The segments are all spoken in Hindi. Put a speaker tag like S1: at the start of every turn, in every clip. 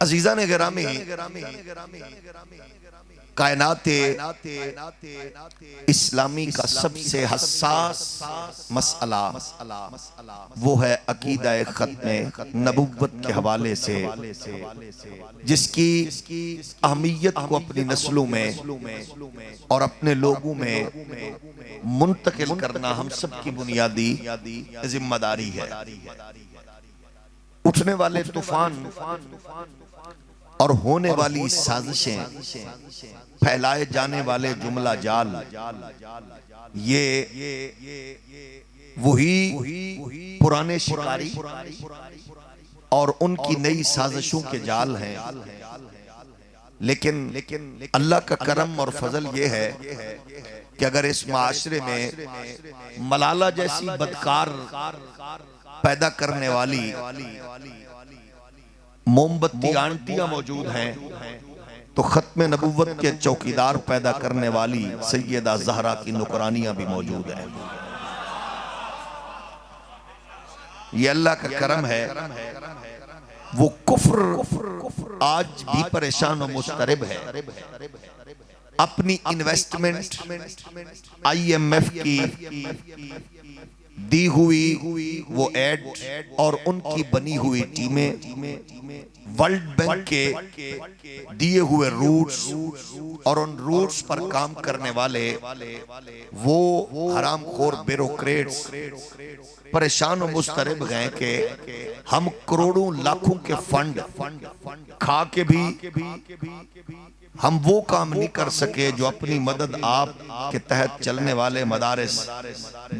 S1: अजीजा ने गिरामी, कायनात इस्लामी का सबसे हसास मसला वो है अकीदा खत्म नबुव्वत के हवाले से, जिसकी अहमियत को अपनी नस्लों में और अपने लोगों में मुंतकिल करना हम सब की बुनियादी जिम्मेदारी है। उठने वाले तूफान और होने वाली साजिशें, फैलाए जाने वाले जुमला जाल, ये वही पुराने शिकारी और उनकी नई साजिशों के जाल हैं। लेकिन अल्लाह का करम और फजल ये है कि अगर इस माशरे में मलाला जैसी बदकार पैदा करने वाली मोमबत्ती आंटियां मौजूद हैं, तो खत्म नबुव्वत के चौकीदार पैदा करने वाली सैयदा ज़हरा की नुकरानियां भी मौजूद हैं। ये अल्लाह का करम है। वो कुफ्र आज भी परेशान और मुस्तरब है। अपनी इन्वेस्टमेंट IMF की दी हुई वो एड और उनकी बनी हुई टीमें, वर्ल्ड बैंक के दिए हुए रूट्स और उन रूट्स पर काम करने वाले वो हरामखोर ब्यूरोक्रेट्स परेशान और मुस्तरब गए कि हम करोड़ों लाखों के फंड खा के भी हम वो काम नहीं कर सके जो अपनी मदद आप के तहत चलने वाले मदारिस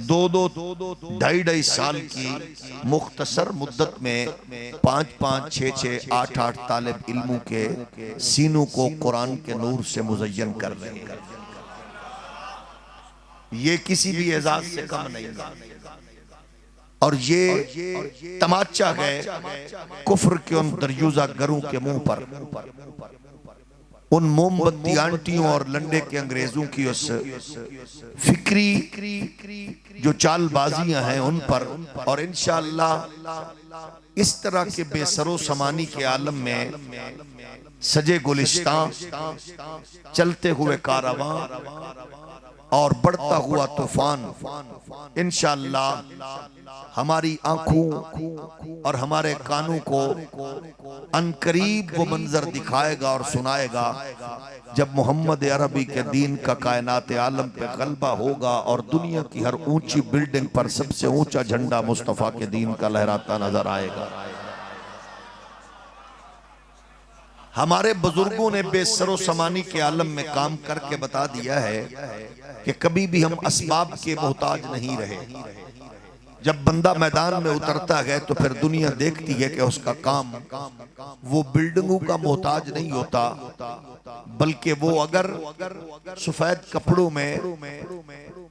S1: 2-2, 2.5 साल की मुख्तसर मुद्दत में 5-5, 6-6, 8-8 तालिब इल्मों के सीनों को कुरान के नूर से मुज़य्यन कर रहे हैं। ये किसी भी एजाज से कम नहीं है। और ये तमाचा है कुफ्र के उन दरयूजा गरों के मुंह पर, उन मोमबत्ती आंटियों और लंडे के अंग्रेजों की उस फिक्री जो चालबाजियां हैं उन पर। और इंशाअल्लाह इस तरह के बेसरो समानी के आलम में सजे गुलिस्तां, चलते हुए कारवां और बढ़ता हुआ तूफान इंशाअल्लाह हमारी आंखों और हमारे कानों को अनकरीब वो मंजर दिखाएगा और सुनाएगा जब मोहम्मद अरबी के दीन का कायनात आलम पे गलबा होगा और दुनिया की हर ऊंची बिल्डिंग पर सबसे ऊंचा झंडा मुस्तफा के दीन का लहराता नजर आएगा। हमारे बुजुर्गों ने बेसरो समानी के आलम में काम करके बता दिया है कि कभी भी हम असबाब के मोहताज नहीं रहे। जब बंदा मैदान में उतरता है तो फिर दुनिया देखती है कि उसका काम वो बिल्डिंगों का मोहताज नहीं होता, बल्कि वो अगर सफेद कपड़ों में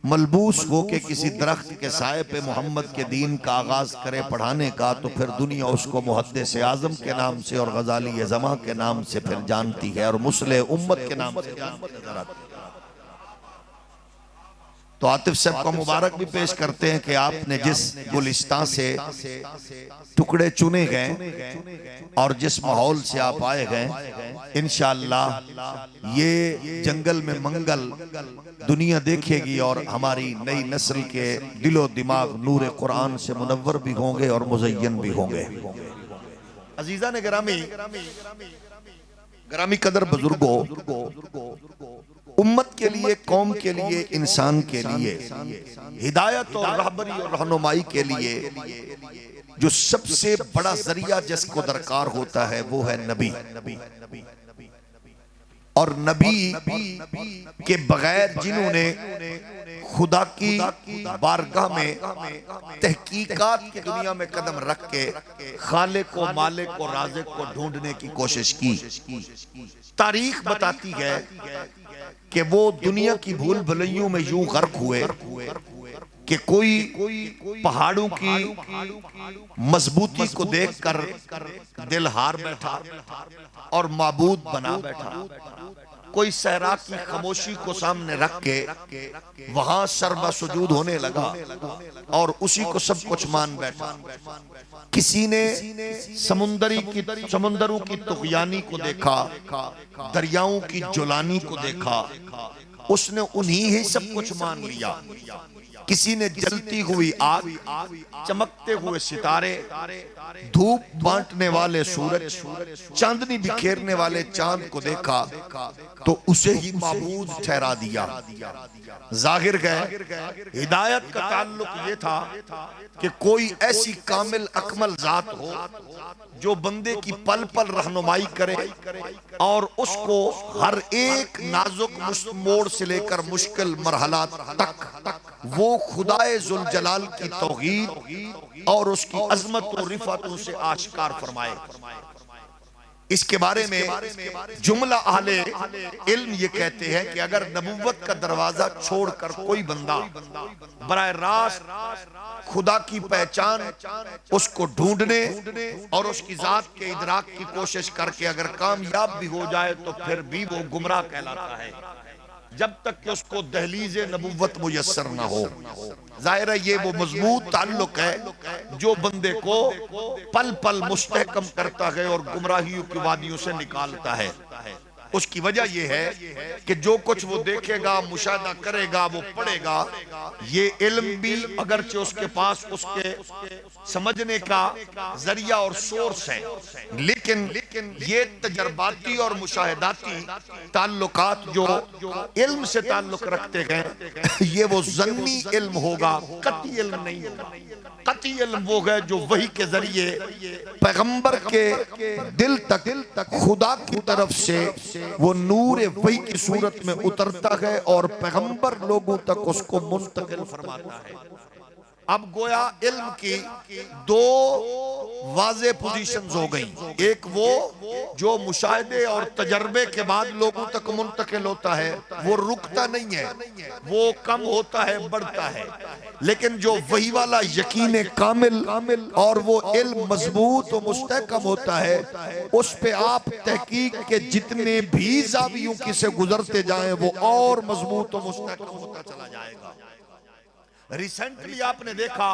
S1: मलबूस हो के किसी दरख्त के साए पे मोहम्मद के दीन का आगाज करे पढ़ाने का, तो फिर दुनिया उसको मुहद्दिस आजम के नाम से और गजाली जमा के नाम से फिर जानती है और मुस्लिह उम्मत के नाम से जानती है। तो आतिफ साहब को मुबारक भी पेश करते हैं कि आपने जिस गुलिस्तां से टुकड़े चुने गए और जिस माहौल से आप आए गए, इंशाअल्लाह ये जंगल में मंगल दुनिया देखेगी और हमारी नई नस्ल के दिलो दिमाग नूर कुरान से मुनव्वर भी होंगे और मुज़य्यन भी होंगे। अजीजा ने ग्रामी कदर बुजुर्गों, उम्मत के लिए, कौम के लिए, इंसान के लिए हिदायत और रहबरी और रहनुमाई के लिए जो सबसे बड़ा जरिया जिसको दरकार होता है वो है नबी। और नबी के बगैर जिन्होंने खुदा की बारगाह में तहकीकात की दुनिया में कदम रख के खालिक को, मालिक को, राज़िक को ढूंढने की कोशिश की, तारीख बताती है कि वो दुनिया की भूल भुलैयों में यूं गर्क हुए कि कोई पहाड़ों की मजबूती को देखकर दिल हार बैठा और माबूद बना बैठा। कोई सहरा की खामोशी को सामने रख के वहां सरबा सुजूद होने लगा और उसी को सब कुछ मान बैठा। किसी ने समुंदरों की तुगयानी को देखा, दरियाओं की जुलानी को देखा, उसने उन्हीं ही सब कुछ मान लिया। किसी ने जलती हुई आग, चमकते हुए सितारे, धूप बांटने वाले सूरज, चांदनी बिखेरने वाले चांद को देखा तो उसे ही माबूद ठहरा दिया। जाहिर गए हिदायत का ताल्लुक ये था कि कोई ऐसी कामिल अकमल जात हो जो बंदे की पल पल रहनुमाई करे और उसको हर एक नाजुक मोड़ से लेकर मुश्किल मरहला तक वो खुदाए जुल जलाल की तौहीद और उसकी अजमत और रिफातों से आश्कार फरमाए। इसके बारे में जुमला अहले इल्म ये कहते हैं कि अगर नबुव्वत का दरवाजा छोड़कर कोई बंदा बराह रास्त खुदा की पहचान उसको ढूंढने और उसकी जात के इदराक की कोशिश करके अगर कामयाब भी हो जाए तो फिर भी वो गुमराह कहलाता है, जब तक कि उसको दहलीज नबुव्वत मुयस्सर ना हो। जाहिर है ये वो मजबूत ताल्लुक है जो बंदे को पल पल मुस्तहकम करता है और गुमराहियों की वादियों से निकालता है। उसकी वजह यह है कि जो कुछ वो देखेगा, मुशाहदा करेगा, वो पढ़ेगा, ये इल्म भी अगरचे उसके पास उसके समझने का जरिया और सोर्स है, लेकिन ये तजर्बाती और मुशाहदाती ताल्लुकात जो इल्म से ताल्लुक रखते हैं ये वो ज़न्नी इल्म होगा, कती इल्म नहीं होगा। कती इल्म वो है जो वही के जरिए पैगंबर के दिल तक खुदा की तरफ से वो नूर वही की सूरत में उतरता है और पैगंबर लोगों तक उसको मुंतकिल फरमाता है। अब गोया इल्म की दो वाज़े पोजीशंस हो गई, एक वो जो मुशाहिदे और तजर्बे के बाद लोगों तक मुंतकिल होता है, वो रुकता नहीं है, वो कम होता है, बढ़ता है, लेकिन जो वही वाला यकीन कामिल और वो इल्म मजबूत और मुस्तहकम होता है, उस पे आप तहकीक के जितने भी ज़ावियों की से गुजरते जाएं वो और मजबूत और मुस्तहकम होता चला जाएगा। रिसेंटली आपने देखा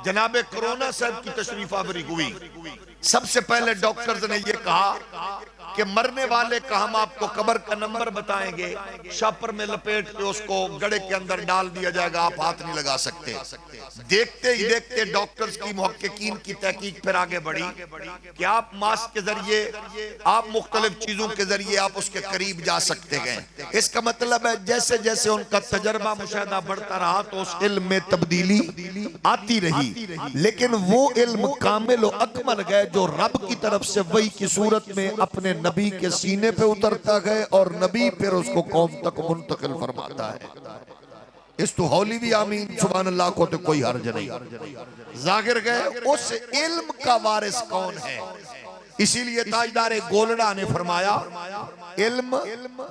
S1: जनाबे कोरोना साहब की तशरीफ आवरी हुई, सबसे पहले डॉक्टर्स ने यह कहा कि मरने वाले का हम आपको कब्र का नंबर बताएंगे, शापर में लपेट के उसको गड़े के अंदर डाल दिया जाएगा, आप हाथ नहीं लगा सकते। देखते ही देखते डॉक्टर्स की मुहक्किकीन की तहकीक फिर आगे बढ़ी कि आप मास्क के जरिए, आप मुख्तलिफ चीजों के जरिए आप उसके करीब जा सकते हैं। इसका मतलब है जैसे जैसे उनका तजर्बा मुशाहिदा बढ़ता रहा तो उस इल्म में तब्दीली आती रही, लेकिन वो इल्म कामिल और अकमल गए जो रब की तरफ से वही की सूरत में अपने नबी के सीने पे उतरता गए और नबी फिर उसको कौम तक मुंतकिल फरमाता है। इस तो हौली भी आमीन सुभान अल्लाह को तो कोई हर्ज नहीं। जाहिर गए उस इल्म का वारिस कौन है, इसीलिए ताजदार गोलड़ा ने फरमाया इल्म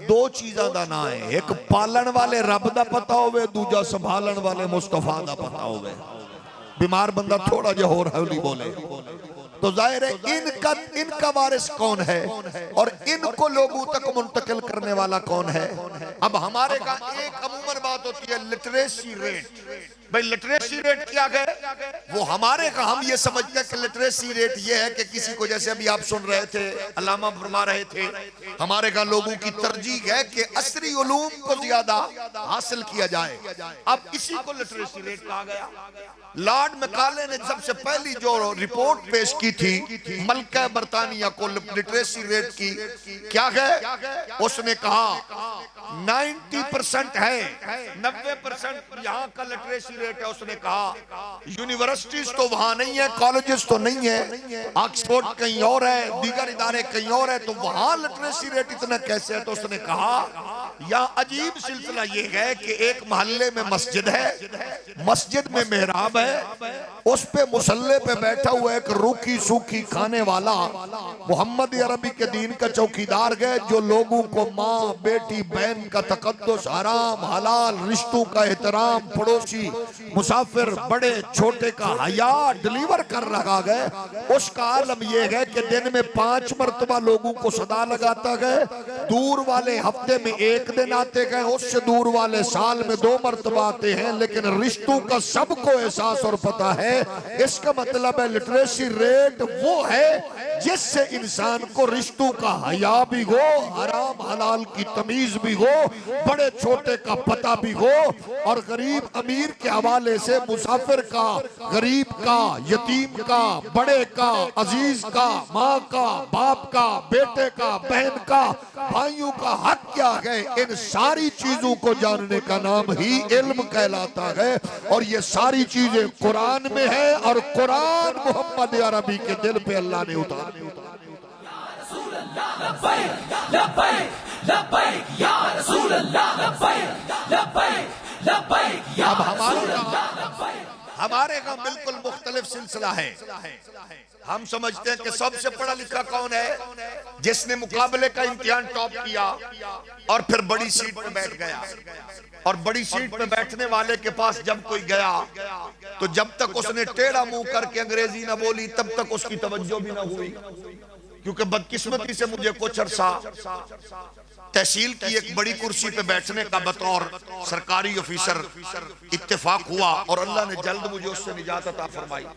S1: दो चीज़ों का ना है, एक पालन वाले रब का पता होवे, दूजा संभालन वाले मुस्तफा का पता होवे। बीमार बंदा थोड़ा जा होर हौली बोले तो जाहिर है इनका वारिस कौन है और इनको लोगों तक मुंतकिल करने वाला कौन है। अब हमारे का एक अमूमन बात होती है लिटरेसी रेट, भाई लिटरेसी रेट क्या है, वो हमारे का हम ये समझते हैं कि लिटरेसी रेट ये है कि किसी को, जैसे अभी आप सुन रहे थे अल्लामा फरमा रहे थे, हमारे का लोगों की तरजीह है कि असरी उलूम को ज्यादा हासिल किया जाए। अब इसी को लिटरेसी रेट कहा गया। लॉर्ड मैकाले ने सबसे पहली जो रिपोर्ट पेश की थी मल्का बरतानिया को लिटरेसी रेट की, क्या है, उसने कहा 90% है, 90% यहाँ का लिटरेसी रेट है। उसने कहा यूनिवर्सिटीज तो वहां नहीं है, कॉलेजेस तो नहीं है, ऑक्सफोर्ड कहीं और है, दीगर इदारे कहीं और है, तो वहां लिटरेसी रेट इतना कैसे है। तो उसने कहा या अजीब सिलसिला ये है कि एक मोहल्ले में मस्जिद है, मस्जिद में मेहराब है, उस पे मुसल्ले पे बैठा हुआ एक रूखी सूखी खाने वाला मोहम्मद अरबी के दीन का चौकीदार है, जो लोगों को माँ बेटी बहन का तकद्दुस, हराम हलाल रिश्तों का एहतराम, पड़ोसी मुसाफिर बड़े छोटे का हया डिलीवर कर रहा है। उसका आलम यह है कि दिन में 5 मरतबा लोगों को सदा लगाता गए, दूर वाले हफ्ते में 1 दिन आते गए, उससे दूर वाले साल में 2 मरतबा आते हैं, लेकिन रिश्तों का सबको एहसास और पता है। इसका मतलब है लिटरेसी रेट वो है जिससे इंसान को रिश्तों का हया भी हो, हराम हलाल की तमीज भी हो, बड़े छोटे का पता भी हो, और गरीब अमीर के हवाले से मुसाफिर का, गरीब का, यतीम का, बड़े का, अजीज का, माँ का, बाप का, बेटे का, बहन का, भाइयों का हक क्या है, इन सारी चीजों को जानने का नाम ही इल्म कहलाता है। और ये सारी चीजें कुरान में है, और कुरान मोहम्मद अरबी के दिल पे अल्लाह ने उतारा। अब हमारे यहाँ बिल्कुल मुख्तलिफ सिलसिला है। हम समझते हैं कि सबसे पढ़ा लिखा कौन है, जिसने मुकाबले का इम्तिहान टॉप किया और फिर बड़ी सीट पर बैठ गया। और बड़ी सीट पर बैठने वाले के पास जब कोई गया तो जब तक उसने टेढ़ा मुंह करके अंग्रेजी ना बोली तब तक उसकी तवज्जो भी ना हुई, क्योंकि बदकिस्मती से मुझे कुछ अरसा तहसील की एक बड़ी कुर्सी पे बैठने का बतौर सरकारी ऑफिसर इत्तेफाक हुआ, और अल्लाह ने जल्द मुझे उससे निजात अता फरमाई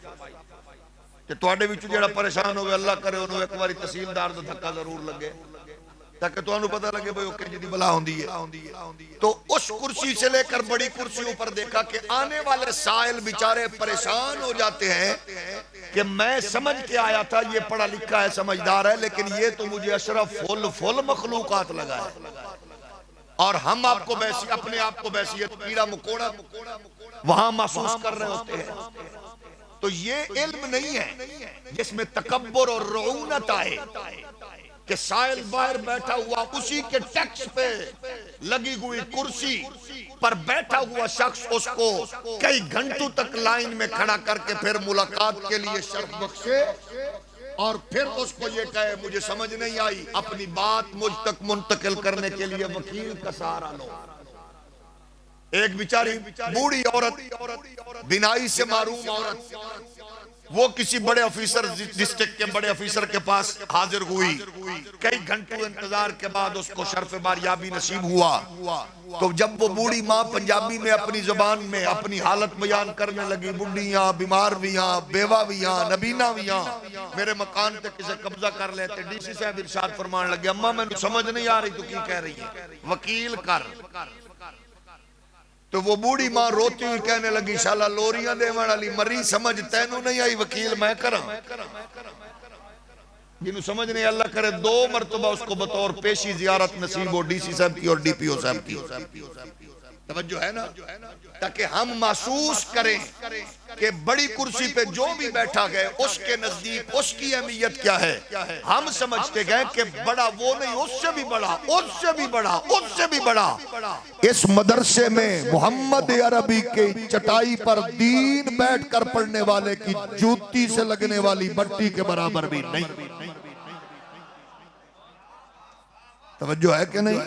S1: कि तुहाडे विचों जेड़ा परेशान होवे अल्लाह करे उन्होंने एक बार तहसीलदार दा धक्का जरूर लगे, ताकि तुहानू पता लगे भाई ओके जी बला होंदी है। तो उस कुर्सी से लेकर बड़ी कुर्सी ऊपर देखा कि आने वाले साइल बेचारे परेशान हो जाते हैं कि मैं समझ के आया था ये पढ़ा लिखा है, समझदार है, लेकिन ये तो मुझे अशरफ फुल मखलूकात लगा है, और हम आपको अपने आप को बैसियत कीड़ा मकोड़ा वहां महसूस कर रहे होते हैं। तो ये इल्म नहीं है जिसमें तकब्बुर और रऊनत आए कि साइल बाहर बैठा हुआ उसी के टैक्स पे लगी हुई कुर्सी पर बैठा हुआ शख्स उसको कई घंटों तक लाइन में खड़ा करके फिर मुलाकात के लिए शर्त बख्शे, और फिर उसको ये कहे मुझे समझ नहीं आई, अपनी बात मुझ तक मुंतकिल करने के लिए वकील का सहारा लो। एक बेचारी बूढ़ी औरत, बिनाई से मारूम औरत, वो किसी बड़े ऑफिसर, डिस्ट्रिक्ट के बड़े ऑफिसर के पास हाजिर हुई। कई घंटों इंतजार के बाद उसको शर्फ बारियाबी नसीब हुआ। तो जब वो बूढ़ी माँ पंजाबी में अपनी जुबान में अपनी हालत बयान करने लगी, बुढ़ियां बीमार भी हैं, बेवा भी हैं, नबीना भी हैं, मेरे मकान पे किसे कब्जा कर लेते, डीसी साहब इरशाद फरमान लगे अम्मा मैंने समझ नहीं आ रही तू की कह रही है, वकील कर। तो वो बूढ़ी मां रोती हुई कहने लगी शाला लोरियां देवन वाली मरी, समझ तैनू नहीं आई वकील मैं करा। जिन्हों समझ नहीं अल्लाह करे 2 मरतबा उसको बतौर पेशी जियारत नसीब हो डीसी साहब की और डीपीओ साहब की। तवज्जो है ना, ताकि हम महसूस करें कि बड़ी कुर्सी पे जो भी बैठा गए उसके नजदीक उसकी अहमियत क्या है। हम समझते गए कि बड़ा वो नहीं, उससे भी बड़ा, उससे भी बड़ा, उससे भी बड़ा। इस मदरसे में मोहम्मद अरबी के चटाई पर दीन बैठकर पढ़ने वाले की जूती से लगने वाली मट्टी के बराबर भी नहीं। तवज्जो है कि नहीं?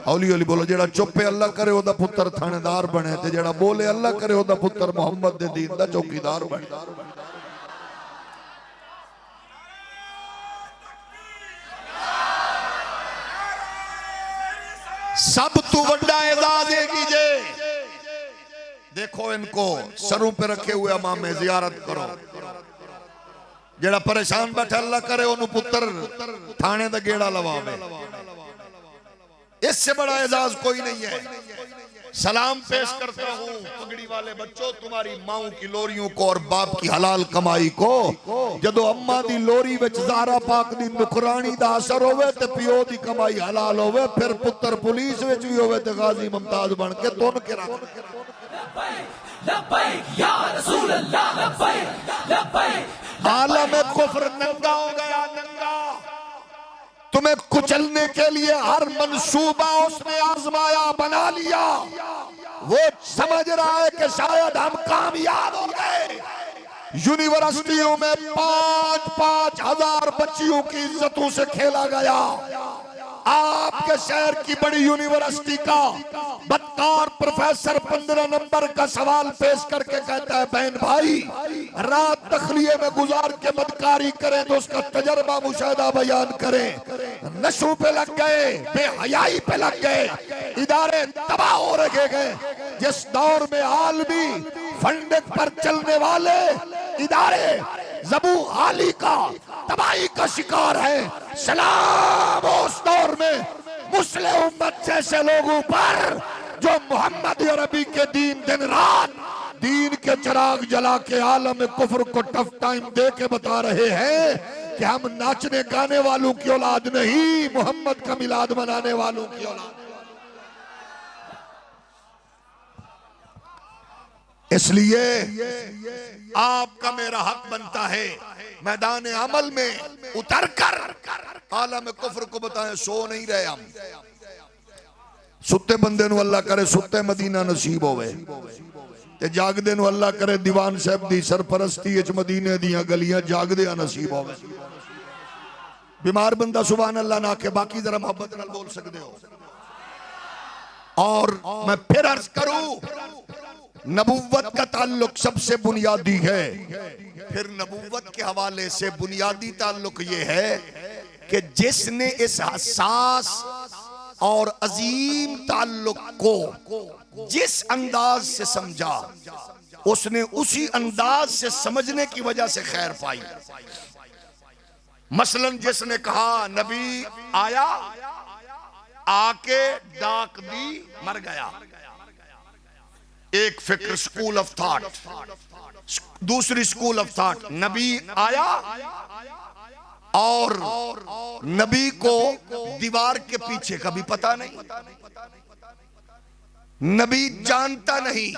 S1: हौली हौली बोलो। जेड़ा चुप है अल्लाह करे ओदा पुत्र थानेदार बने, ते जेड़ा बोले अल्लाह करे ओदा पुत्र मोहम्मद दे दीन दा चौकीदार बने। सब तू वड्डा एजाज कीजे। देखो इनको सरों पे रखे हुए अमामे जियारत करो। जेड़ा परेशान बैठा अल्लाह करे ओनू पुत्र थाने दा गेड़ा लवावे। इससे बड़ा एजाज कोई नहीं है। सलाम पेश करता हूँ पगड़ी वाले बच्चों, तुम्हारी माओ की लोरियों को और बाप की हलाल कमाई को। जदों अम्मा दी लोरी विच ज़हरा पाक दी नुकरानी दा असर होवे ते पिओ दी कमाई हलाल होवे, फिर पुत्र पुलिस विच भी होवे ते गाजी मुमताज बन के तुन के रख। या रसूल अल्लाह लब्बैक लब्बैक। आलम कुफ्र नंगा हो गया, नंगा। तुम्हें कुचलने के लिए हर मंसूबा उसने आजमाया, बना लिया। वो समझ रहा है कि शायद हम कामयाब हो गए। यूनिवर्सिटियों में 5-5 हजार बच्चियों की इज्जतों से खेला गया। आपके शहर की बड़ी यूनिवर्सिटी का बदकार प्रोफेसर 15 नंबर का सवाल पेश करके कहता है, बहन भाई रात तखलिए में गुजार के बदकारी करें तो उसका तजर्बा मुशाहिदा बयान करें। नशों पे लग गए, बेहयाई पे लग गए, इदारे तबाह हो रखे गए। जिस दौर में आलमी फंडिंग पर चलने वाले इदारे जबू हाली का तबाही का शिकार है, सलाम उस दौर में मुस्लिम उम्मत जैसे लोगों पर जो मोहम्मद अरबी के दिन रात दीन के चिराग जला के आलम कुफ्र को टफ टाइम दे के बता रहे हैं कि हम नाचने गाने वालों की औलाद नहीं, मोहम्मद का मिलाद मनाने वालों की औलाद। इसलिए आपका मेरा हक बनता है मैदान अमल में उतरकर आलम कुफ्र को बताएं, सो नहीं रहे हम। सुत्ते बंदे नु अल्लाह करे सुत्ते मदीना नसीब होवे, ते जागदे नु अल्लाह करे दीवान साहब दी सरपरस्ती विच मदीने दियां गलियां जागदे नसीब होवे। बीमार बंदा सुभान अल्लाह ना के बाकी जरा मोहब्बत नाल बोल सकते हो। और मैं फिर अर्ज करूं, नबुव्वत का ताल्लुक सबसे बुनियादी है। फिर नबुव्वत के हवाले से बुनियादी ताल्लुक ये है कि जिसने इस हसास और अजीम ताल्लुक को जिस अंदाज से समझा, उसने उसी अंदाज से समझने की वजह से खैर पाई। मसलन जिसने कहा नबी आया, आके डाक दी, मर गया, एक फिक्र स्कूल ऑफ थॉट। दूसरी स्कूल ऑफ थॉट, नबी आया और नबी को दीवार के पीछे कभी पता नहीं, नबी जानता नहीं,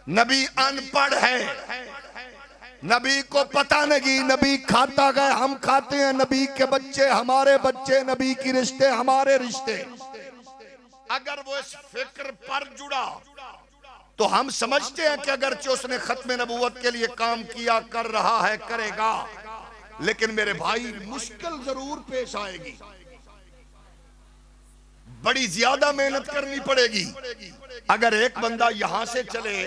S1: नबी अनपढ़ है, नबी को पता नहीं, नबी खाता गए, हम खाते हैं, नबी के बच्चे हमारे बच्चे, नबी की रिश्ते हमारे रिश्ते। अगर वो इस फिक्र पर जुड़ा तो हम समझते हैं कि अगरचे उसने खत्म नबूवत के लिए काम किया, कर रहा है, करेगा, लेकिन मेरे भाई मुश्किल जरूर पेश आएगी, बड़ी ज्यादा मेहनत करनी पड़ेगी। अगर एक बंदा यहां से चले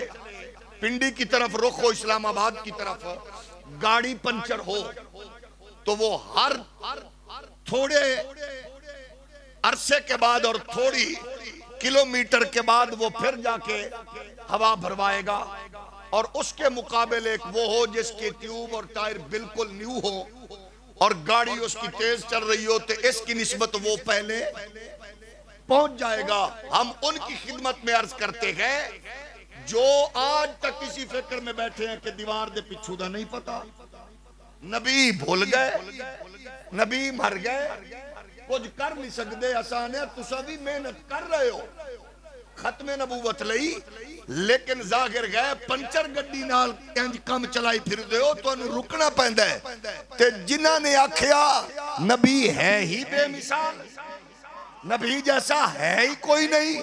S1: पिंडी की तरफ रुख हो, इस्लामाबाद की तरफ, गाड़ी पंचर हो तो वो हर थोड़े अरसे के बाद और थोड़ी किलोमीटर के बाद वो फिर जाके हवा भरवाएगा, और उसके मुकाबले एक वो हो जिसकी ट्यूब और टायर बिल्कुल न्यू हो और गाड़ी उसकी तेज चल रही हो, तो इसकी निस्बत वो पहले पहुंच जाएगा। हम उनकी खिदमत में अर्ज करते हैं जो आज तक किसी फिक्र में बैठे हैं कि दीवार दे पिछू दा नहीं पता, नबी भूल गए, नबी मर गए, कुछ कर नहीं सकते, आसान है, तुसा भी मेहनत कर रहे हो खत्मे नबूवत लई, लेकिन जाहिर गए पंचर गड्डी नाल इंज कम चलाई फिरदे हो, तुहानू रुकना पैंदा है। ते जिन्हां ने आखिया नबी है ही बेमिसाल, नबी जैसा है ही कोई नहीं,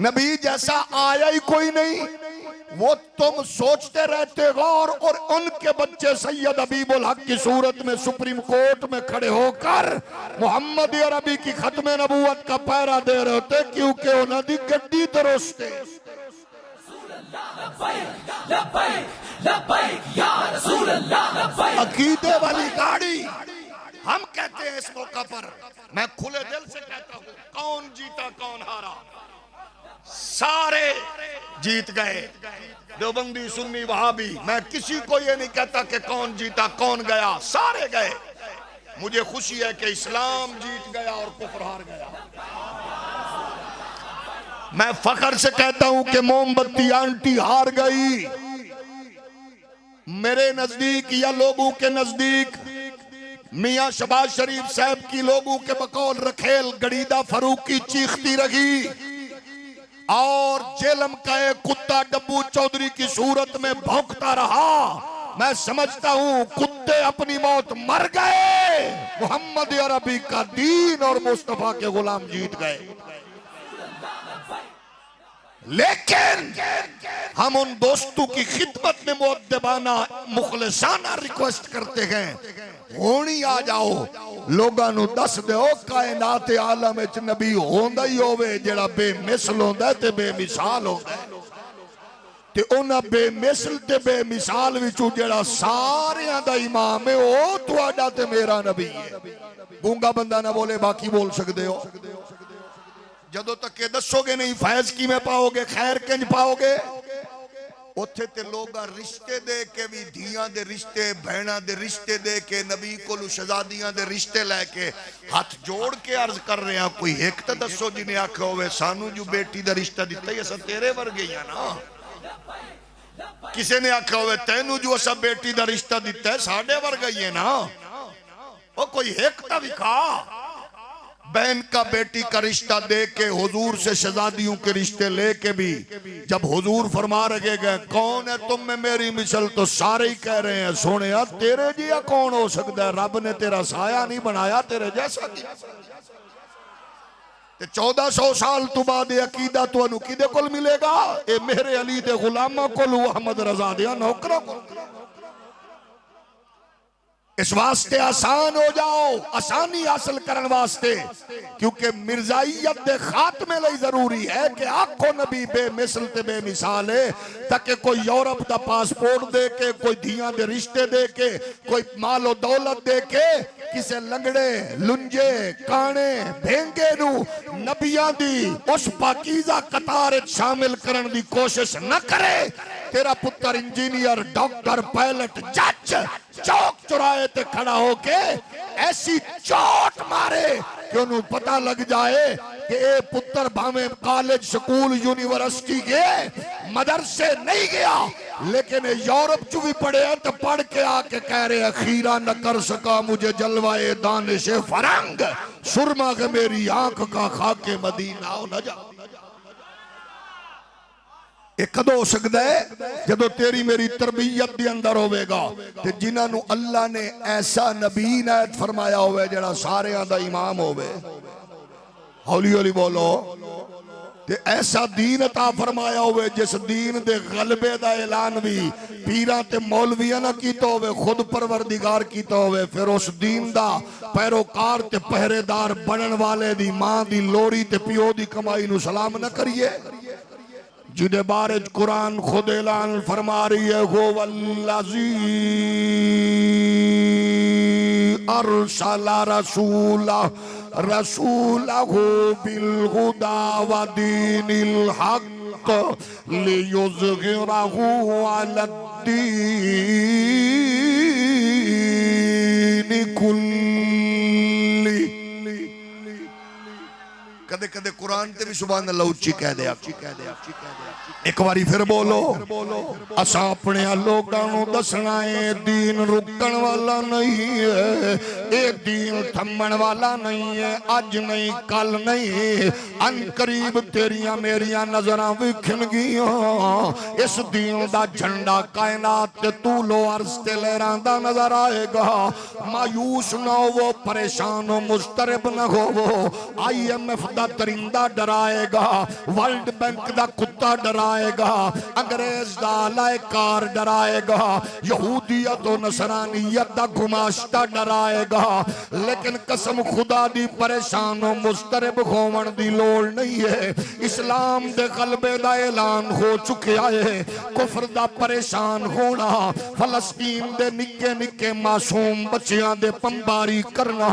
S1: नबी जैसा आया ही कोई नहीं, वो तुम सोचते रहते हो। और उनके बच्चे सैयद हबीबुल हक की सूरत में सुप्रीम कोर्ट में खड़े होकर मोहम्मद अरबी की खत्म नबूवत का पहरा दे रहे होते, क्योंकि उन्होंने गड्डी दरोस्ते। अकीदे वाली गाड़ी हम कहते हैं इस मौका पर, मैं खुले दिल से कहता हूं, कौन जीता कौन हारा, सारे जीत गए, देवबंदी सुन्नी वहाबी, मैं किसी को ये नहीं कहता कि कौन जीता कौन गया, सारे गए। मुझे खुशी है कि इस्लाम जीत गया और कुफ्र हार गया। मैं फख्र से कहता हूं कि मोमबत्ती आंटी हार गई। मेरे नजदीक या लोगों के नजदीक मियां शबाज शरीफ साहब की लोगों के बकौल रखेल गड़ीदा फरूकी चीखती रही और जेलम का एक कुत्ता डब्बू चौधरी की सूरत में भौंकता रहा। मैं समझता हूं कुत्ते अपनी मौत मर गए,
S2: मोहम्मद अरबी का दीन और मुस्तफा के गुलाम जीत गए। लेकिन हम उन दोस्तों की खिदमत में मुअद्दबाना मुखलिसाना रिक्वेस्ट करते हैं, होनी आ जाओ लोगां नू दस दो कायनात आलम विच नबी होंदा ही होवे जेड़ा बेमिसल होंदा ते बेमिसाल होंदा ते उन्हां बेमिसल ते बेमिसाल विचों जेड़ा सारियां दा इमाम है ओ तुहाडा ते मेरा नबी है। गूंगा बंदा ना बोले बाकी बोल सकदे हो। जदों तक के दसोगे नहीं फैज किवें पाओगे, खैर किंज पाओगे। उत्थे ते लोग रिश्ते दे के भी धियां दे रिश्ते, बहना दे रिश्ते दे के नबी कोलू शहजादियां दे रिश्ते लैके हाथ जोड़ के अर्ज कर रहे हैं, कोई एक तो दसो जिन्हें आख्या होवे सानू जो बेटी दा रिश्ता दिता ही असा तेरे वर्गे ही ना। किसी ने आख्या होवे तैनू जो असा बेटी दा रिश्ता दिता है साडे वर्गा ही है ना। ओ कोई एक तो विखा। बहन का बेटी का रिश्ता दे के हुजूर से शहजादियों के रिश्ते लेके भी जब हुजूर फरमा रखे गए कौन है तुम में मेरी मिसल, तो सारे ही कह रहे हैं सोने तेरे जिया कौन हो सकता है, रब ने तेरा साया नहीं बनाया तेरे जैसा। 1400 साल तो बाद अकीदा तुहानू किदे कोल मिलेगा? ये मेरे अली दे गुलामां कोल, अहमद रजा दे नौकरां कोल। इस वास्ते आसान हो जाओ, आसानी हासिल करने वास्ते, क्योंकि मिर्जाइयत दे खात्मे लई जरूरी है कि आखो नबी बेमिसल ते बेमिसाल है, ताकि कोई यूरोप दा पासपोर्ट दे के, कोई धियां दे रिश्ते दे के, कोई मालो दौलत दे के किसे लंगड़े लुंजे काने भेंगे नू नबियां दी उस पाकीज़ा कतार शामिल करने की कोशिश न करे। तेरा पुत्र इंजीनियर, डॉक्टर, पायलट, जज चौक चौराहे ते खड़ा होके ऐसी चोट मारे कि उन्हें पता लग जाए कि ये पुत्र भावे कॉलेज, स्कूल, यूनिवर्सिटी गए, मदरसे नहीं गया, लेकिन यूरोप च भी पढ़े हैं तो पढ़ के आके कह रहे अखीरा न कर सका मुझे जलवाए दानिश फरंग, सुरमा के मेरी आंख का खाके मदीना हो न जा। ये कदों हो सकता है जदों तेरी मेरी तरबियत के अंदर होवेगा ते जिन्होंने अल्लाह ने ऐसा नबी नायत फरमाया होवे जेड़ा सारियां दा इमाम होवे। हौली हौली बोलो। ते ऐसा दीन अता फरमाया होवे जिस दीन दे गलबे दा ऐलान भी पीरां ते मौलवियां ना कीता होवे, खुद परवरदिगार कीता होवे। फिर उस दीन दा पैरोकार ते पहरेदार बनन वाले दी मां दी लोड़ी ते पिओ दी कमाई नू सलाम न करिए, जिदे बारे कुरान खुद ऐलान फरमा रही है वो वल्लज़ी अरसला रसूलहू बिल हुदा व दीनिल हक़ लियुज़हिरहू अलद्दीनि कुल्ली। कदे कदे कुरान ते भी सुभान अल्लाह उच्ची कह दे। एक बारी फिर बोलो। असा अपने लोगों को दसना है दीन रुकन वाला नहीं है, ये दीन थमन वाला नहीं है, अज नहीं कल नहीं, अन करीब तेरिया मेरिया नजरां विखणगियां। इस दीन दा झंडा कायनात ते तूलो अर्ज ते लहरांदा नजर आएगा। मायूस ना हो, परेशान हो, मुस्तरब न हो। IMF दा तरिंदा डराएगा, वर्ल्ड बैंक दा कुत्ता डराएगा, अंग्रेज दा लायकार डराएगा, यहूदियत और नसरानियत दा गुमाश्ता डराएगा, लेकिन कसम खुदा दी परेशान हो मुस्तरब होवन दी लोड़ नहीं है। इस्लाम दे गलबे दा ऐलान हो चुका है। कुफर दा परेशान होना, फलस्तीन दे निक्के निक्के मासूम बच्चियां दे पंबारी करना,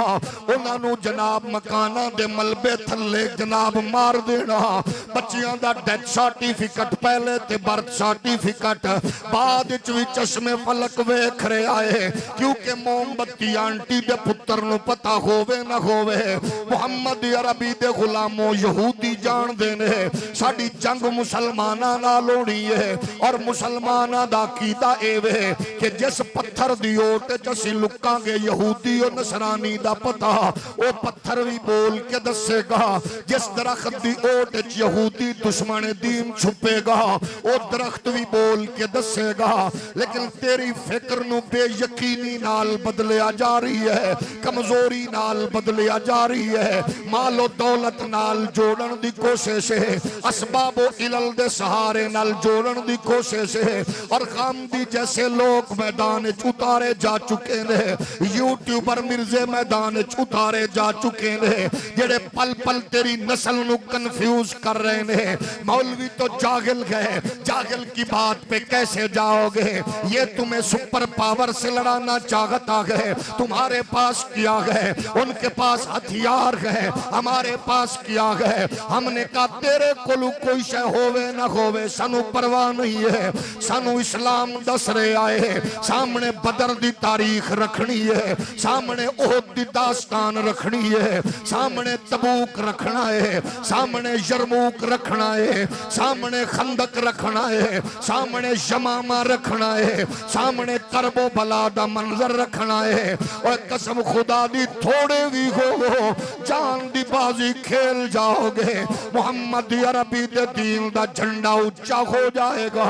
S2: उन्हां नू जनाब मकाना दे मलबे थल्ले जनाब मार देना, बच्चियां दा डेथ सर्टिफिकेट पहले ते बर्थ सर्टिफिकेट बाद भी चश्मे फलक वेख रहा है, क्योंकि मोमबत्ती आंटी दे पुत्र नू पता होवे ना होवे, मुहम्मद अरबी दे गुलामों यहूदी जान देने साडी जंग मुसलमाना नाल होनी है। और मुसलमाना दा कीदा एवे कि जिस पत्थर दी ओट च असीं लुकांगे यहूदी और नसरानी दा पता, वो पत्थर भी बोल के दसेगा जिस दरख्त दी ओट च यहूदी दुश्मन दीन छुपेगा वो दरख्त भी बोल के दसेगा। लेकिन तेरी फिक्र नू बेयकीनी नाल बदलिया जा रही है, कमजोरी नाल बदलिया जा रही है, मालो दौलत नाल जोड़न दी कोशिश है, असबाबो इलल दे सहारे नाल जोड़न दी कोशिश है। और गांधी जैसे लोग मैदान च उतारे जा चुके ने, यूट्यूबर मिर्जे मैदान च उतारे जा चुके ने, जेड़े पल पल तेरी नस्ल नू कंफ्यूज कर रहे ने। मौलवी तो जागिल गए, जागिल की बात पे कैसे जाओगे? ये तुम्हें सुपर पावर से लड़ाना चाहत आ गए, तुम्हारे पास किया गए, उनके पास हथियार गए, हमारे पास किया गए। हमने कहा तेरे कोलू कोई शय होवे ना होवे सानू परवाह नहीं है, सानू इस्लाम दस रहे आए। सामने बदर दी तारीख रखनी है, सामने ओहद दी दास्तान रखनी है, सामने तबूक रखना है, सामने यरमूक रखना है, सामने खंदक रखना है, सामने यमामा रखना है, सामने करबो बला दा मंजर रखना है। और कसम खुदा दी थोड़े भी हो जान दी बाजी खेल जाओगे, मोहम्मद अरबी दे दीन दा झंडा ऊंचा हो जाएगा,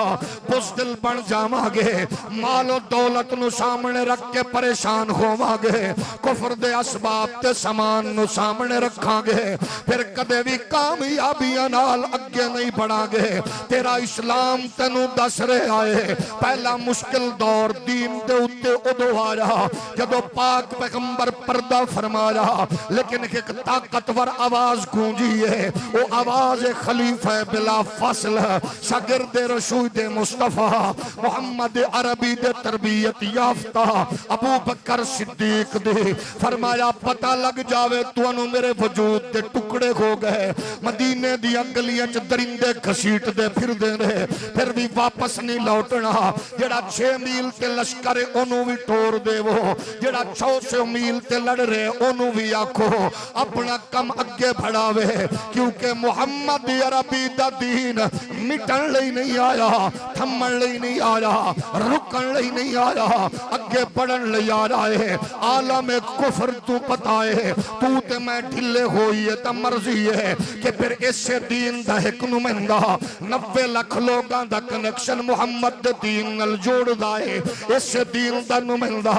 S2: बुज़दिल बन जावांगे, मालो दौलत नु सामने रख के परेशान होवांगे, कुफर दे असबाब ते समान नु सामने रखांगे, फिर कदे भी कामयाबियां नाल अगे नहीं बढ़ांगे। तेरा इस्लाम तेनू दस रहे आए, पहला मुश्किल दौर दीन दे उत्ते उदों आया जदों पाक पैगंबर पर्दा फरमाया, लेकिन एक ताकतवर आवाज गूंजी है, वो आवाज खलीफा बिला फसल शागिर्द रसूल मुस्तफा मोहम्मद अरबी दे तरबियत याफ्ता अबू बकर सिद्दीक दे। फरमाया पता लग जावे तुहानू मेरे वजूद दे टुकड़े हो गए, मदीने दी गलियां च दरिंदे घसीटदे फिरदे ने, फिर भी वापस नहीं लौटना। जेड़ा 6 मील ते लश्कर है ओनू भी टोर देवो, जेड़ा 600 मील ते लड़ रहे ओनू भी आखो अपना कम अगे बढ़ावे, क्योंकि मुहम्मद अरबी दा दीन मिटन लई नहीं आया, थमन लई नहीं आया, रुकन लई नहीं आया, अगे बढ़न लई आ रहा है। आलम कुफर तू पता है, तू ते मैं ढिले होई है तो मर्जी है कि फिर इसे दीन दा एक नुमाइंदा 90 लाख लोगां दा कनेक्शन मुहम्मद दे दीन नाल जोड़दा है। इसे दीन दा नुमाइंदा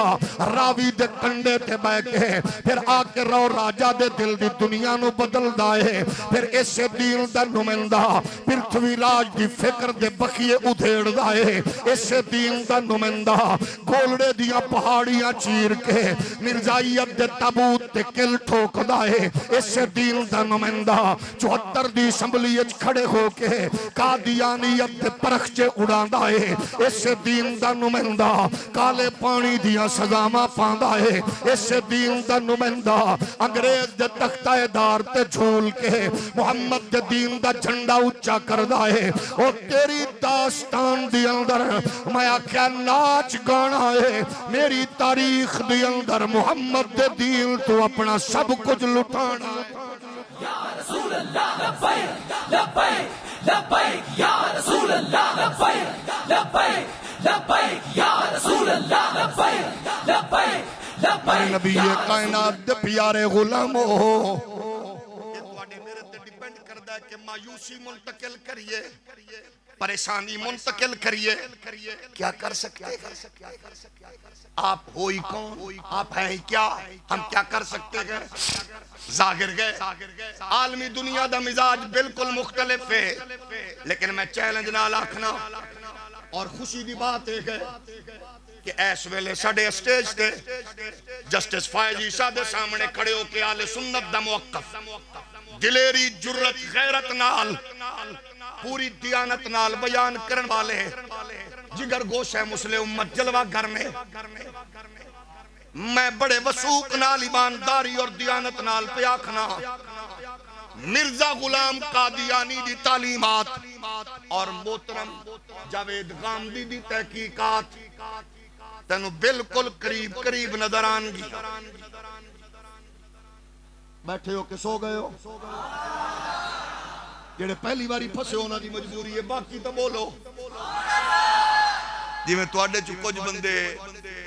S2: रावी दे कंडे ते बैठ के फिर आके रो राजा दे दिल दी दुनिया नु बदलदा है। फिर इसे दीन दा नुमाइंदा पृथ्वी राज दी फिक्र दे बखिए उधेड़दा है। इसे दीन दा नुमाइंदा गोलड़े दियां पहाड़ियां चीर के मिर्जाइयत दे ताबूत ते किल ठोकदा है। इसे दीन दा नुमाइंदा 74 दी असैम्बली विच खड़े होके कादियानियत दे परखचे उड़ांदा है। इसे दीन दा नुमाइंदा काले पानी दियां सजावां पांदा है। इसे दीन दा नुमाइंदा अंग्रेज दे तख्ताएदार ते झूल के मुहम्मद दे दीन दा झंडा ऊंचा करदा है। और तेरी दास्तान दे अंदर मैं आख्या नाच गाना है, मेरी तारीख दे अंदर मुहम्मद दे दीन तो अपना सब कुछ लुटाना।
S3: या रसूल अल्लाह लब्बैक लब्बैक लब्बैक या रसूल अल्लाह लब्बैक लब्बैक लब्बैक या रसूल अल्लाह लब्बैक लब्बैक लब्बैक
S2: नबी कायनात दे प्यारे गुलामो, ये तुहाडे मेरे ते डिपेंड करदा है कि मायूसी मुंतकिल करिए, परेशानी मुंतकिल करिए, क्या कर सकते हैं? आप हो ही कौन, आप हैं ही क्या, हम क्या कर सकते हैं? जाहिर गए आलमी दुनिया दा मिजाज बिल्कुल मुख्तलिफ है, लेकिन मैं चैलेंज नाल आखना और खुशी दी बात है कि इस वेले साडे स्टेज ते जस्टिस फायज ईसा दे सामने खड़े होके आले सुन्नत दा मुवक्किफ दिलेरी जुर्रत गैरत नाल पूरी दियानत नाल बयान करन वाले जिगर गोश है मुस्लिम उम्मत जलवा घर में। मैं बड़े वसूक नाल ईमानदारी और दियानत नाल पे आखना मिर्जा गुलाम कादियानी दी तालीमात और मोहतरम जावेद गामदी दी तहकीकात तेनू बिल्कुल करीब करीब नजर आएंगी। बैठे हो कि सो गए हो? जेड़े पहली बारी फसे होना दी मजबूरी है, बाकी तो बोलो। जिवें तुहाडे च कुछ बंदे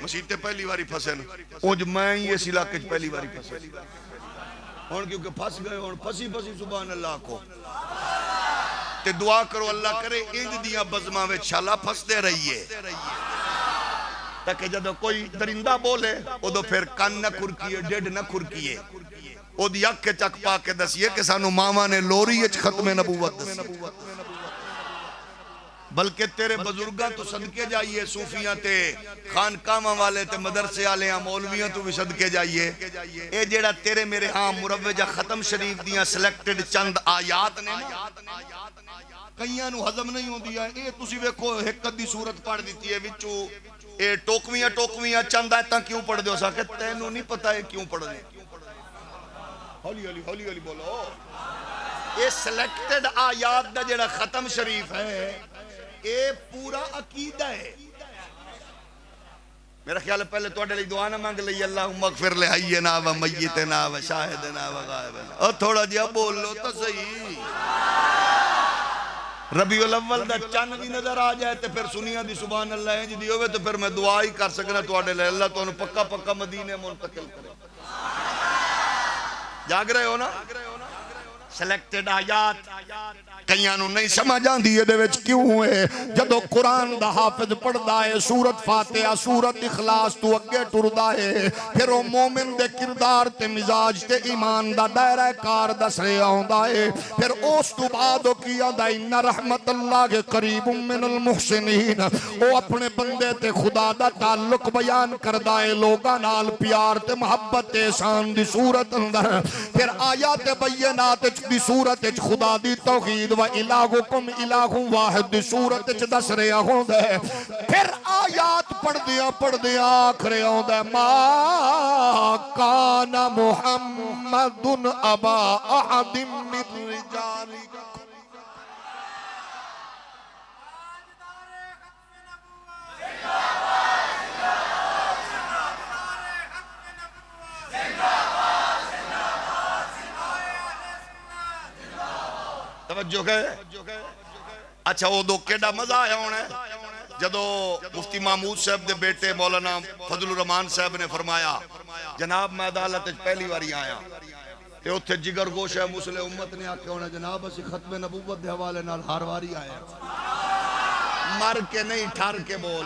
S2: मसीते पहली बारी फसे न, उज मैं ही इस इलाके च पहली बारी फसे। हुण क्योंकि फस गए हुण फसी फसी सुभान अल्लाह को ते दुआ करो अल्लाह करे इंज दियां बज़मां विच शाला फसदे रहिए ताकि जदों कोई दरिंदा बोले उदों फिर कान ना खुरकीए ढिड ना खुरकीए ओदी अख चक पा के दसिए कि सानू मावा ने लोरी विच खत्मे नबूवत दसी बल्कि तेरे बुजुर्गां तो सदके जाइए सूफियां ते खानकावां वाले ते मदरसे वाले मौलवियां तो भी सदके जाइए ये जेड़ा तेरे मेरे हाँ मुरव्वजा खत्म शरीफ दियां सिलेक्टेड चंद आयात ने ना कईयां नू हजम नहीं होंदी है ये तुसी वेखो एक अद्धी सूरत पढ़ दी है विचों ये टोकवियां टोकवियां चंद आयतां क्यों पढ़दे हो सके तैनू नहीं पता है क्यों पढ़दे हौली हौली बोलो ये सिलेक्टेड आयात दा जेड़ा खत्म शरीफ है ये पूरा अकीदा है मेरा ख्याल है पहले तुहाडे लई दुआ ना मांग लई अल्लाह मगफिर ले हय्यना व मय्यितना व शाहिदना व गायबना ओ थोड़ा जिहा बोल लो तो सही रबीउल अव्वल दा चन्न भी नजर आ जाए तो फिर सुनिया दी सुभान अल्लाह इंज दी होवे तो फिर मैं दुआ ही कर सकना तुहाडे लई अल्लाह तुहानू पक्का पक्का मदीने मुंतकिल करे जाग रहे हो ना सिलेक्टेड आयात कईयां नू नहीं समझ आंदी इहदे विच क्यों है जदों कुरान दा हाफिज पढ़दा है सूरत फातिहा सूरत इखलास तू अगे टुरदा है फिर ओ मोमिन दे किरदार ते मिजाज ते ईमान दा दायरा कार दस रहा आउंदा है फिर उस तो बाद ओ की आंदा इन्ना रहमतुल्लाह के करीबुम मिनल मुहसिनीन ओ अपने बंदे ते खुदा दा ताल्लुक बयान करदा है लोगां नाल प्यार ते मोहब्बत ते एहसान दी सूरत अंदर फिर आयत बय्यनात दी सूरत विच खुदा दी तौहीद व इलाहुकुम इलाहु वाहिद दी सूरत च दस रहा होंदा है फिर आयात पढ़दियां आखरे आउंदा मा काना मुहम्मदुन अबा अहदिम मिन रिजालिकुम तवज्जो है अच्छा वो दो केड़ा मजा आया होना जदों मुफ्ती महमूद साहब दे बेटे मौलाना फजलुर रहमान साहब ने फरमाया जनाब मैं अदालत पहली बारी आया ते उत्थे जिगर गोश है मुस्लिम उम्मत ने आख्या होना जनाब असी खत्मे नबूवत दे हवाले नाल हर वारी आया मर के नहीं ठर के बोल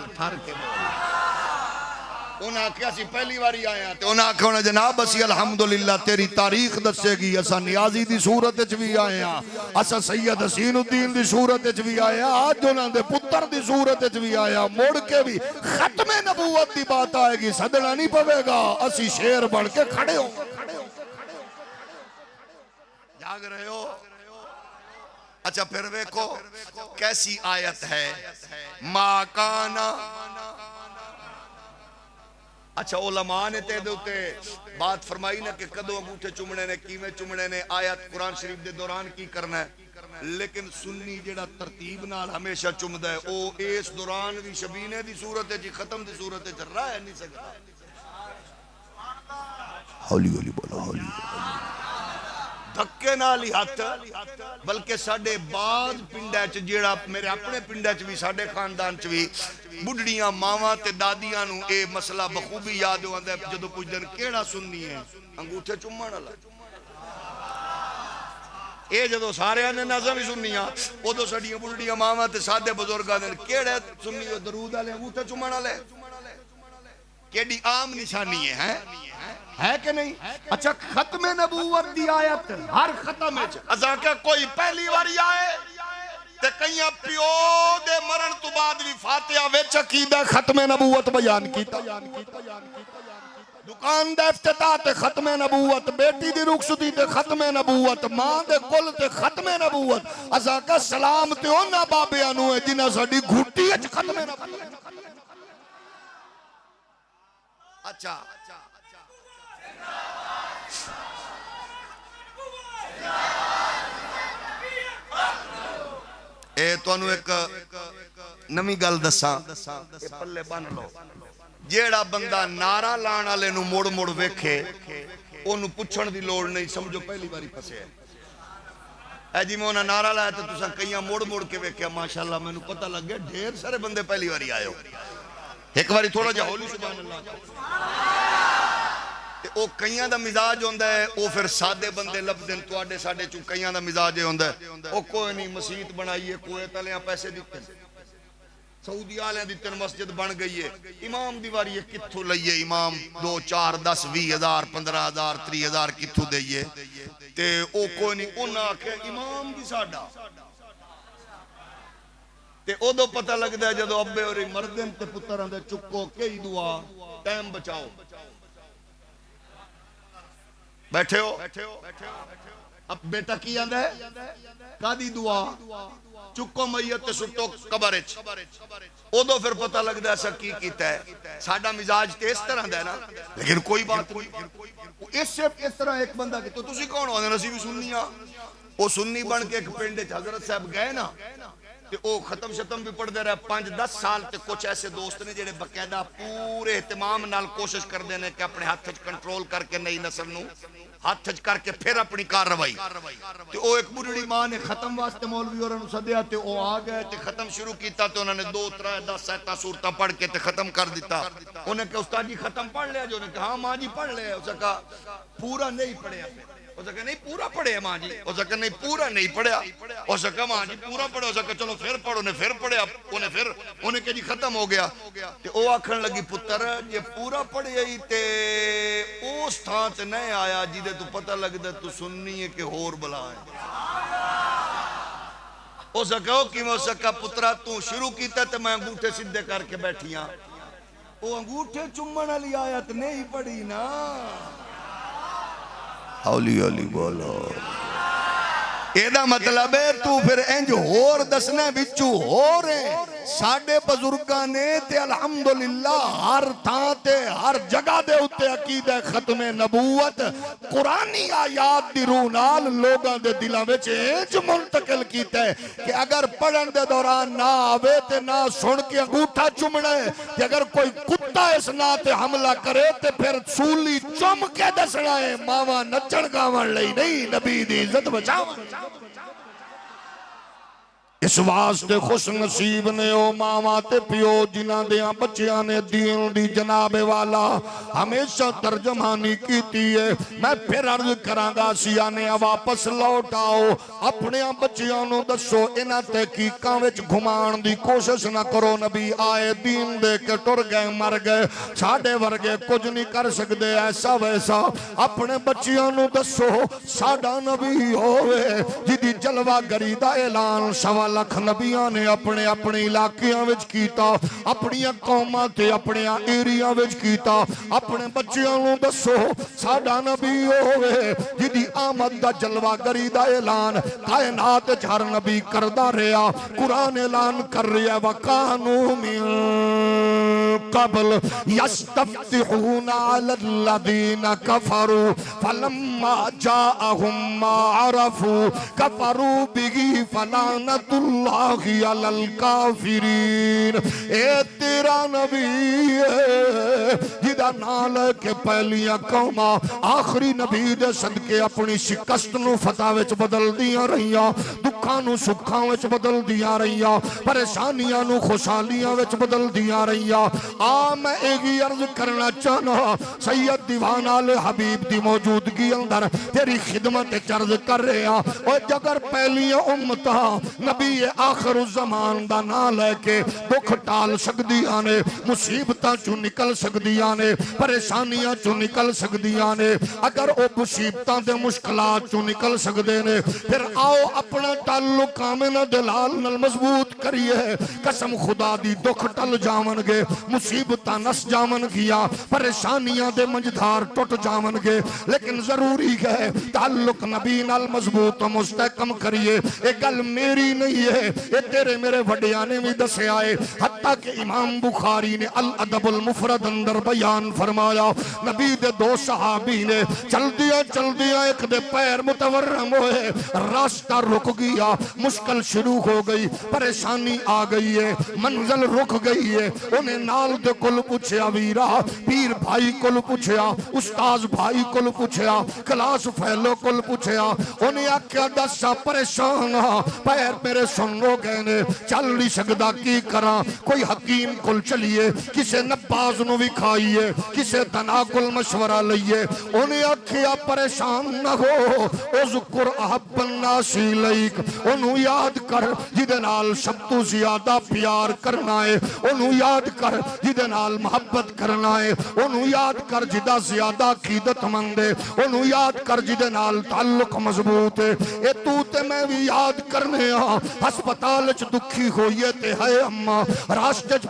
S2: उन्हें आख्या सी पहली बारी आया तो उन्हें आख्या होना जनाब असी अल्हम्दुलिल्लाह तेरी तारीख दसेगी असा नियाजी दी सूरत च भी आए हैं असा सैयद हसीनुद्दीन दी सूरत च भी आए हैं आज उन्होंने दे पुत्र दी सूरत च भी आया मुड़ के भी खत्मे नबूवत दी बात आएगी सदना नहीं पवेगा असी शेर बन के खड़े हो जाग रहे हो अच्छा फिर देखो कैसी आयत है माकाना अच्छा उलमा ने तेरे उत्ते बात फरमाई ना कि कदों अंगूठे चुमने ने किवें चुमने ने आयत कुरान शरीफ दे दौरान की करना है लेकिन सुन्नी जेड़ा तरतीब नाल हमेशा चुमदा है ओ इस दौरान भी शबीने दी सूरत च खत्म दी सूरत च रह नहीं सकदा हौली हौली बोलो हौली धक्के नाल ही हाथ बल्कि साडे बाद पिंडां च जेड़ा मेरे अपने पिंडां च भी साडे खानदान च भी बुढ़ड़ियां मावां ते दादियां नू ये मसला बखूबी याद आंदा है जदों कुछ दिन केड़ा सुननी है अंगूठे चुम्मण वाला ये जदों सारे ने नज़म ही सुननियां उदों साडियां बुढ़ड़ियां मावां ते सादे बुजुर्गां ने केड़े सुन्नी दरूद वाले अंगूठे चुम्मण वाले केड़ी आम निशानी है कि नहीं अच्छा खत्मे नबूवत दी आयत हर खत्म विच असा क्या कोई पहली बारी आए ते कईयां पिओ दे मरण तो बाद भी फातिहा विच अकीदा खत्मे नबूवत बयान कीता दुकान दा इफ्तिताह ते खत्मे नबूवत बेटी दी रुखसती ते खत्मे नबूवत मां दे कुल ते खत्मे नबूवत असा का सलाम ते ओना बाबियां नू है जिन्हां साडी घुट्टी विच खत्मे नबूवत अच्छा ए तुहानू एक नवी गल दसां पल्ले बन लो जेड़ा बंदा नारा लाण वाले नू मुड़ मुड़ वेखे ओनू पुछण दी लोड़ नहीं समझो पहली बारी फसे है जिवें उन्हां नारा लाया तो तुसां कईयां मुड़ मुड़ के वेख्या माशाअल्लाह मैनू पता लग गया ढेर सारे बंदे पहली बारी आए हो एक बारी थोड़ा जिहा हौली सुभान अल्लाह ਉਹ ਕਈਆਂ ਦਾ ਮਿਜ਼ਾਜ ਹੁੰਦਾ ਹੈ ਉਹ ਫਿਰ ਸਾਦੇ ਬੰਦੇ ਲੱਭਦੇ ਨੇ ਤੁਹਾਡੇ ਸਾਡੇ ਚੋਂ ਕਈਆਂ ਦਾ ਮਿਜ਼ਾਜ ਇਹ ਹੁੰਦਾ ਉਹ ਕੋਈ ਨਹੀਂ ਮਸਜਿਦ ਬਣਾਈਏ ਕੁਵੈਤ ਵਾਲਿਆਂ ਪੈਸੇ ਦਿੱਤੇ सऊदी वाले दी तीन मस्जिद बन गई है इमाम दी वारी है कित्थों लईए इमाम 2 4 10 20 हज़ार 15 हज़ार 30 हज़ार कित्थों देइए ते ओ कोई नहीं उन्हां आखे इमाम दी साडा ते ओदो पता लगदा है जदों अब्बे और मरदे ते पुत्तरां दे चुक्को कई दुआ टाइम बचाओ बैठे हो अब बेटा की आंदा है कादी दुआ चुको मैयत ते सुटो कबर च उदो फिर पता लगदा असा की कीता है साडा मिजाज ते इस तरह दा है ना लेकिन कोई बात नहीं इस तरह एक बंदा कि तो तुसी कौन हो असी भी सुन्नी आ ओ सुन्नी बन के एक पिंड च हजरत साहब गए ना ते ओ खत्म शतम भी पढ़ते रहे 5-10 साल ते कुछ ऐसे दोस्त ने जेडे बकायदा पूरे एहतमाम नाल कोशिश करते हैं कि अपने हाथ च कंट्रोल करके नई नस्ल नूं हाथ च करके फिर अपनी कार्रवाई ते ओ एक बुढ़ड़ी मां ने खत्म वास्ते मौलवी औरां नूं सद्या ते ओ आ गए ते खत्म शुरू कीता ते उन्होंने 2 3 10 7 सूरतां पढ़ के ते खत्म कर दिता उन्हें कहा उस्ताद जी खत्म पढ़ लिया जो ने कहा हां मां जी पढ़ लिया उसने कहा पूरा नहीं पढ़या उसने कहा नहीं पूरा पढ़े मां जी उसने कहा नहीं पूरा नहीं पढ़या उसने कहा मां जी पूरा पढ़ो उसने कहा चलो फिर पढ़ो ने फिर पढ़या उन्हें कहा जी खत्म हो गया ते ओ आखन लगी पुत्र जे पूरा पढ़या ही ते उस थां ते नहीं आया जिदे तू पता लगदा तू सुन्नी है कि होर बला है उसने कहा किवें उसने कहा पुत्रा तू शुरू कीता ते मैं अंगूठे सीधे करके बैठी हां ओ अंगूठे चुम्मण वाली आयत नहीं पढ़ी ना हौली हौली बोलो एदा मतलब है तू फिर इंज होर दसना विचू होर है साडे बुजुर्गां ने ते अल्हम्दुलिल्लाह हर थां ते हर जगह दे उत्ते अकीदा खत्मे नबूवत कुरानी आयात दी रूह नाल लोगां दे दिलां विच इंज मुंतकिल कीता है कि अगर पढ़न दे दौरान ना आवे ते ना सुन के अंगूठा चुमना है ते अगर कोई कुत्ता इस ना ते हमला करे ते फिर सूली चुम के दसना है मावा नचण गावण लई नहीं नबी दी इज्जत बचावण इस वास्ते खुश नसीब ने ओ मावा ते पियो जिन्हां दे बच्चियां ने दीन दी जनाबे वाला हमेशा तर्जमानी कीती है मैं फिर अर्ज करांगा सियाने वापस लौट आओ अपने बच्चियां नूं दसो इन्हां तहकीकां विच घुमाण दी कोशिश ना करो नबी आए दीन दे के टुर गए मर गए साडे वर्गे कुछ नहीं कर सकदे ऐसा वैसा अपने बच्चियां नूं दसो साडा नबी होवे जिदी जलवागरी दा ऐलान सवा लख नबियां ने अपने अपने इलाकियां विच कीता अपनी कौमां ते अपने एरिया विच कीता अपने बच्चियां नूं दसो साडा नबी होवे जिदी आमद दा जलवागरी दा ऐलान कायनात च हर नबी करदा रहा कुरान ऐलान कर रहा वकानू मिन कबल यस्तफ्तिहूना अलल्लज़ीना कफरू फलम्मा जाअहुम मा अरफू कफरू बिही फलानतु अलल काफिरीन ए तेरा नबी जिदा नाल के पहलियां कौमां आखिरी नबी दे सदके अपनी शिकस्त नूं फतह विच बदलदियां रहियां दुखां नूं सुखां विच बदलदियां रहियां परेशानियां नूं खुशहालियां विच बदलदियां रहियां आ मैं एक अर्ज करना चाहना सैयद दीवान आले हबीब दी मौजूदगी अंदर तेरी खिदमत अर्ज कर रहा और जगर पहलियां उम्मतां नबी आखिर ज़मान दा ना लेके दुख टाल सकदियां ने मुसीबतां चों निकल सकदियां ने परेशानियां चों निकल सकदियां ने अगर वो मुसीबतां ते मुश्किलात चों निकल सकदे ने फिर आओ अपना ताल्लुक कामिना दलाल नाल मजबूत करिए कसम खुदा दी दुख टल जावणगे मुसीबतां नस जावणगियां परेशानियां दे मंझधार टुट जावणगे लेकिन जरूरी है ताल्लुक नबी नाल मजबूत मुस्तहकम करिए ये गल मेरी नहीं है ये तेरे मेरे वड्डियां ने भी दसिया है हत्ता कि इमाम बुखारी ने अल अदबुल मुफरद अंदर बयान फरमाया नबी दे 2 सहाबी ने चलदियां चलदियां एक दे पैर मुतवर्रम होए रास्ता रुक गया मुश्किल शुरू हो गई परेशानी आ गई है मंजिल रुक गई है उन्हें नाल दे कुल पूछया वीरा पीर भाई कुल पूछया उस्ताद भाई कुल पूछया क्लास फेलो कुल पूछया उन्हें आख्या दस परेशान पैर मेरे सुन हो गए ने चल नहीं सकता की करा कोई हकीम कुल चलिए किसी नबाज नूं भी खाइए खाइए किसे तनाकुल मशवरा लईए उन्हें आखिया परेशान न हो उज़कुर अहब्बन्नासी लईक उन्हों याद कर जिदे नाल सब तो ज्यादा प्यार करना है उन्हों याद कर जिदे नाल मोहब्बत करना है उन्हों याद कर जिदा ज्यादा अकीदतमंद है उन्हों याद कर जिदे नाल ताल्लुक मजबूत है ए तू ते मैं भी याद करने हस्पताल च दुखी होइए ते है अम्मा रास्ते च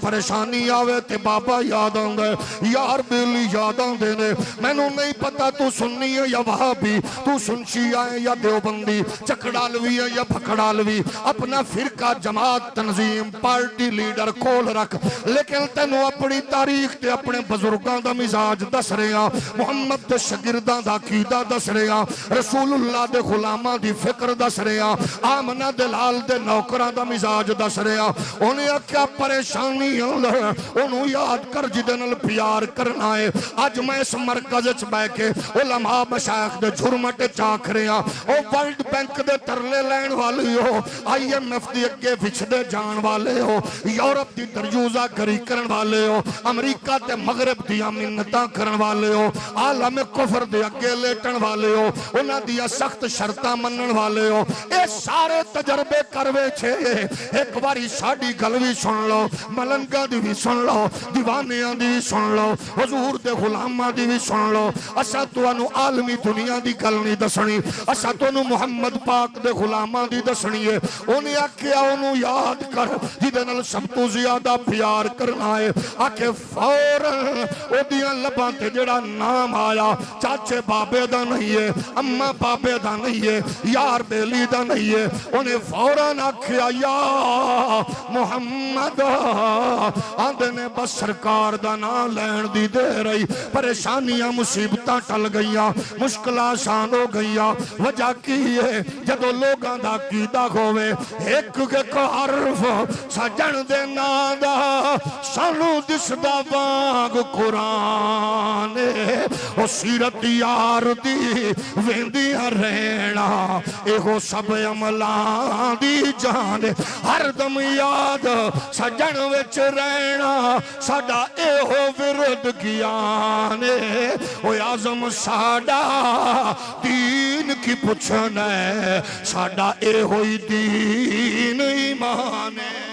S2: परेशानी आवे ते बाबा याद आंदा यार बेली याद आंदे ने मैनू नहीं पता तू सुन्नी है या वहाबी तू सुनशी है या देवबंदी चकड़ालवी है या फकड़ालवी अपना फिरका जमात तंजीम पार्टी लीडर कोल रख लेकिन तेनू अपनी तारीख ते अपने बुजुर्गों का मिजाज दस रहे मुहम्मद दे शागिर्दां दा अकीदा दस रहे रसूलुल्लाह दे गुलामां दी फिक्र दस रहे आमना दे लाल दे नौकरां दा मिजाज दस रहे उन्हें आख्या परेशानी उन्होंने याद कर जिदे नाल प्यार करना है अज मैं इस मरकज च बैठ के उलमा मशाइख दे झुरमट चाख रहा ओ वर्ल्ड बैंक दे तरले लैन वाले हो IMF दी अगे विछदे जान वाले हो यूरोप दी दरजूजा करी करन वाले हो अमेरिका ते मगरब दी मिन्नतां करन वाले हो आलम कुफर दे अगे लेटन वाले हो उन्हां दी सख्त शर्तां मनन वाले हो ये सारे तजर्बे करवे छे एक बारी साडी गल भी सुन लो मलंगा दी भी सुन लो दीवानियां दी भी सुन लो हुजूर दे गुलामां दी भी सुन लो असा तुहानू आलमी दुनिया दी गल नहीं दसनी असा तुहानू मुहम्मद पाक दे गुलामां दी दसनी है उन्हें आख्या उन्होंने याद कर जिदे नाल सब तो ज्यादा प्यार करना है आखे फौरन ओदियां लबां ते जेड़ा नाम आया चाचे बाबे दा नहीं है अम्मा बाबे दा नहीं है यार बेली दा नहीं है उन्हें फौरन आख्या या मुहम्मद आंदे ने बस सरकार दा नाम लैन दी दे रही परेशानियां मुसीबतां टल गईयां मुश्किल आसान हो गईयां वजह की है जदों लोगां दा कीदा होवे एक एक हरफ सजन दे नां दा सानू दिसदा वांग कुरान ओ सीरत यार दी वेंदियां रहना एहो सब अमलां दी जान हरदम याद सजन विच रहना साडा एहो विरद ज्ञान ओ आजम साडा दीन की पुछना साडा एहो ही दीन ईमान है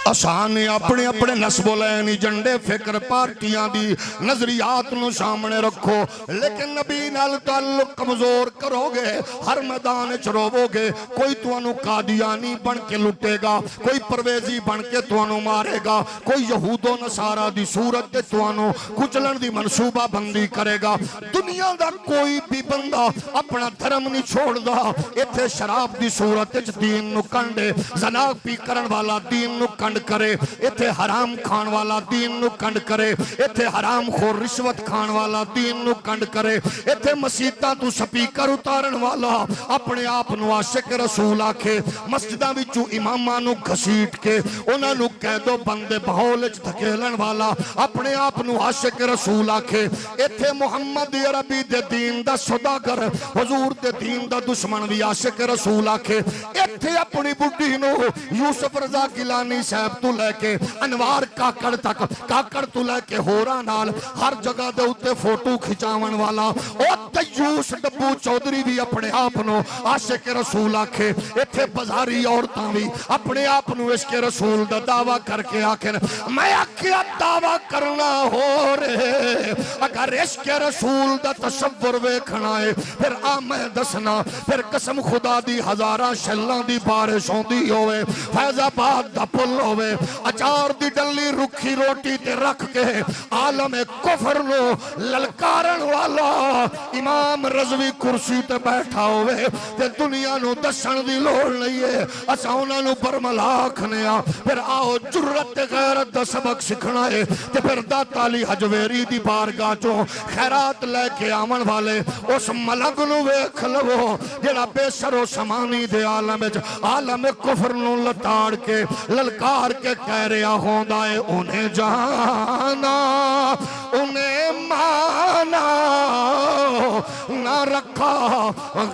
S2: आसान अपने अपने नस्बो लैनी झंडे फिक्र पार्टियां दी नजरियात नु सामने रखो लेकिन नबी नाल ताल्लुक कमजोर करोगे हर मैदान च रोवोगे कोई तुहानू कादियानी बन के लुटेगा कोई परवेजी बन के तुहानू मारेगा कोई यहूदो नसारा दी सूरत ते तुहानू कुचलन दी मनसूबा बंदी करेगा दुनिया दा कोई भी बंदा अपना धर्म नहीं छोड़दा इत्थे शराब दी सूरत च दीन नु कंडे जना पी करन वाला दीन नु कंड करे इत्थे हराम खान वाला दीन नु कंड करे इत्थे हराम खोर रिश्वत खान वाला दीन नु कंड करे इत्थे मसीतां तू स्पीकर उतारन वाला अपने आप नु आशिक रसूल आखे मस्जिदां विचों इमामां नु घसीट के उन्हां नु कह दो बंदे बहौल च धकेलन वाला अपने आप नु आशिक रसूल आखे इत्थे मुहम्मद अरबी दे दीन दा सौदागर हुजूर दे दीन दा दुश्मन भी आशिक रसूल आखे इत्थे अपनी बुढ़ी नु यूसुफ रजा गिलानी साहब तू लैके अनवार काकड़ तक काकड़ तू लैके होरा नाल हर जगह दे उत्ते फोटो खिचावन वाला ओ तयूस डब्बू चौधरी भी अपने आप नो आशिक रसूल आखे इत्थे बाजारी औरतां भी अपने आप नु इश्क रसूल दा दावा करके आखिर मैं आखिया दावा करना हो रे अगर इश्क रसूल दा तसव्वुर वेखना है फिर आ मैं दसना फिर कसम खुदा दी हजारां शैलां दी बारिश होंदी होवे फैजाबाद दा पुल होवे अचार दी डली रुखी रोटी ते रख के आलम कुफर नो ललकारन वाला इमाम रज़वी कुर्सी ते बैठा होवे ते दुनिया नु दसन दी लोड़ नहीं है असा उन्हां नु बरमला आखने आ फिर आओ जुर्रत ते गैरत दा सबक सीखना है ते फिर दाता अली हजवेरी दी बारगाह चों खैरात लेके आवन वाले उस मलक नु वेख लवो जेड़ा बेसरो समानी दे आलम विच आलम कुफर नु लताड़ के ललकार हार के कह रहा होंदा है उन्हें जाना उन्हें माना ना रखा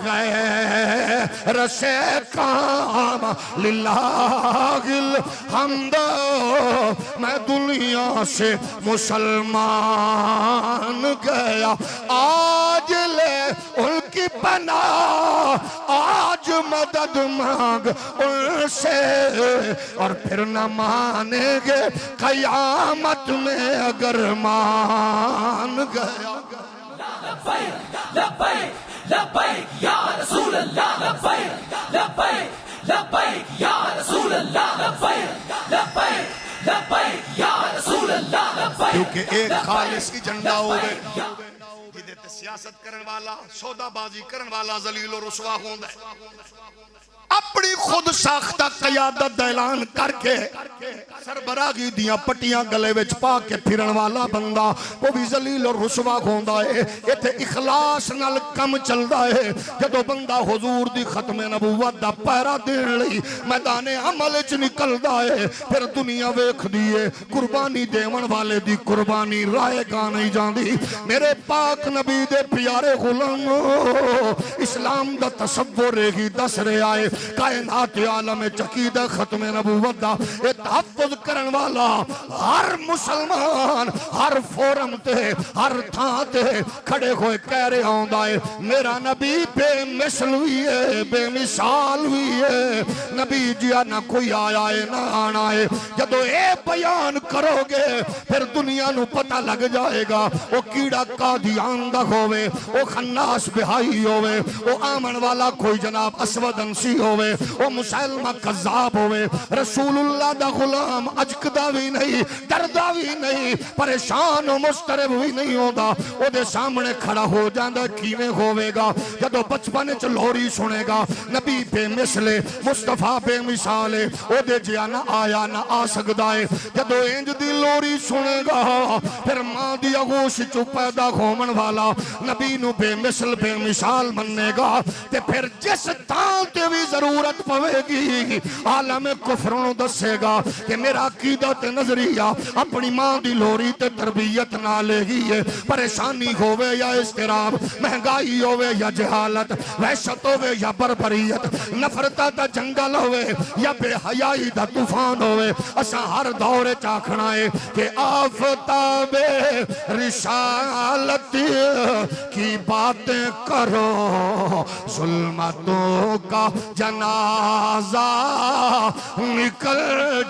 S2: गैर से काम लिल्लाहिल हम्द मैं दुनिया से मुसलमान गया आज ले उनकी पना आज मदद मांग उनसे और फिर न मानेंगे कयामत में अगर मान गया
S3: लब्बैक लब्बैक लब्बैक या रसूल अल्लाह लब्बैक लब्बैक लब्बैक या रसूल अल्लाह लब्बैक लब्बैक लब्बैक या रसूल अल्लाह लब्बैक
S2: क्योंकि एक खालिस की झंडा हो गए जिदे ते सियासत करने वाला सौदाबाजी करने वाला जलील और रुसवा होंदा है अपनी खुद साख्ता क़यादत दा ऐलान करके सरबराही दियां पट्टियां गले विच पा के फिरन वाला बंदा वो भी जलील और रुसवा होंदा है इत्थे इखलास नाल कम चलदा है जदों बंदा हुजूर दी खत्मे नबूवत दा पहरा देण लई मैदाने अमल च निकलदा है फिर दुनिया वेखदी है कुर्बानी देवन वाले दी कुर्बानी राएगा नहीं जांदी मेरे पाक नबी दे प्यारे गुलाम इस्लाम दा तसव्वुर ही दस रहा है कायनात आलम अकीदा खत्म नबूवत दा ए तहफ्फुज करन वाला हर मुसलमान हर फोरम ते हर थां ते खड़े होए कह रहे होंदा है मेरा नबी बेमिसल भी है बेमिसाल भी है नबी जिया ना कोई आया है ना आना है जदों ए बयान करोगे फिर दुनिया नू पता लग जाएगा वो कीड़ा कादियान दा होवे वो खन्नास बिहाई होवे वो आमन वाला कोई जनाब असवद अंसी होवे वो मुसलमा कज़्ज़ाब होवे रसूलुल्लाह दा गुलाम अजकदा भी नहीं डरदा भी नहीं परेशान और मुस्तरब भी नहीं होता ओदे सामने खड़ा हो जांदा किवें होवेगा जदों बचपन च लोरी सुनेगा नबी बेमिसले मुस्तफा बेमिसाले ओदे जिया ना आया ना आ सकदा है जदों इंज दी लोरी सुनेगा फिर मां दी आगोश चों पैदा होवन वाला नबी नू बेमिसल बेमिसाल मन्नेगा ते फिर जिस तां ते भी जरूरत पवेगी आलम कुफर नूं दसेगा कि मेरा अकीदा ते नजरिया अपनी मां दी लोरी ते तरबियत नाल ही है परेशानी होवे या इस्तिराब महंगाई होवे या जहालत वहशत होवे या बर्बरियत नफरत दा जंगल होवे या बेहयाई दा तूफान होवे असां हर दौर च आखना है कि आफताबे रिसालत की बातें करो जुल्मतों का जनाजा निकल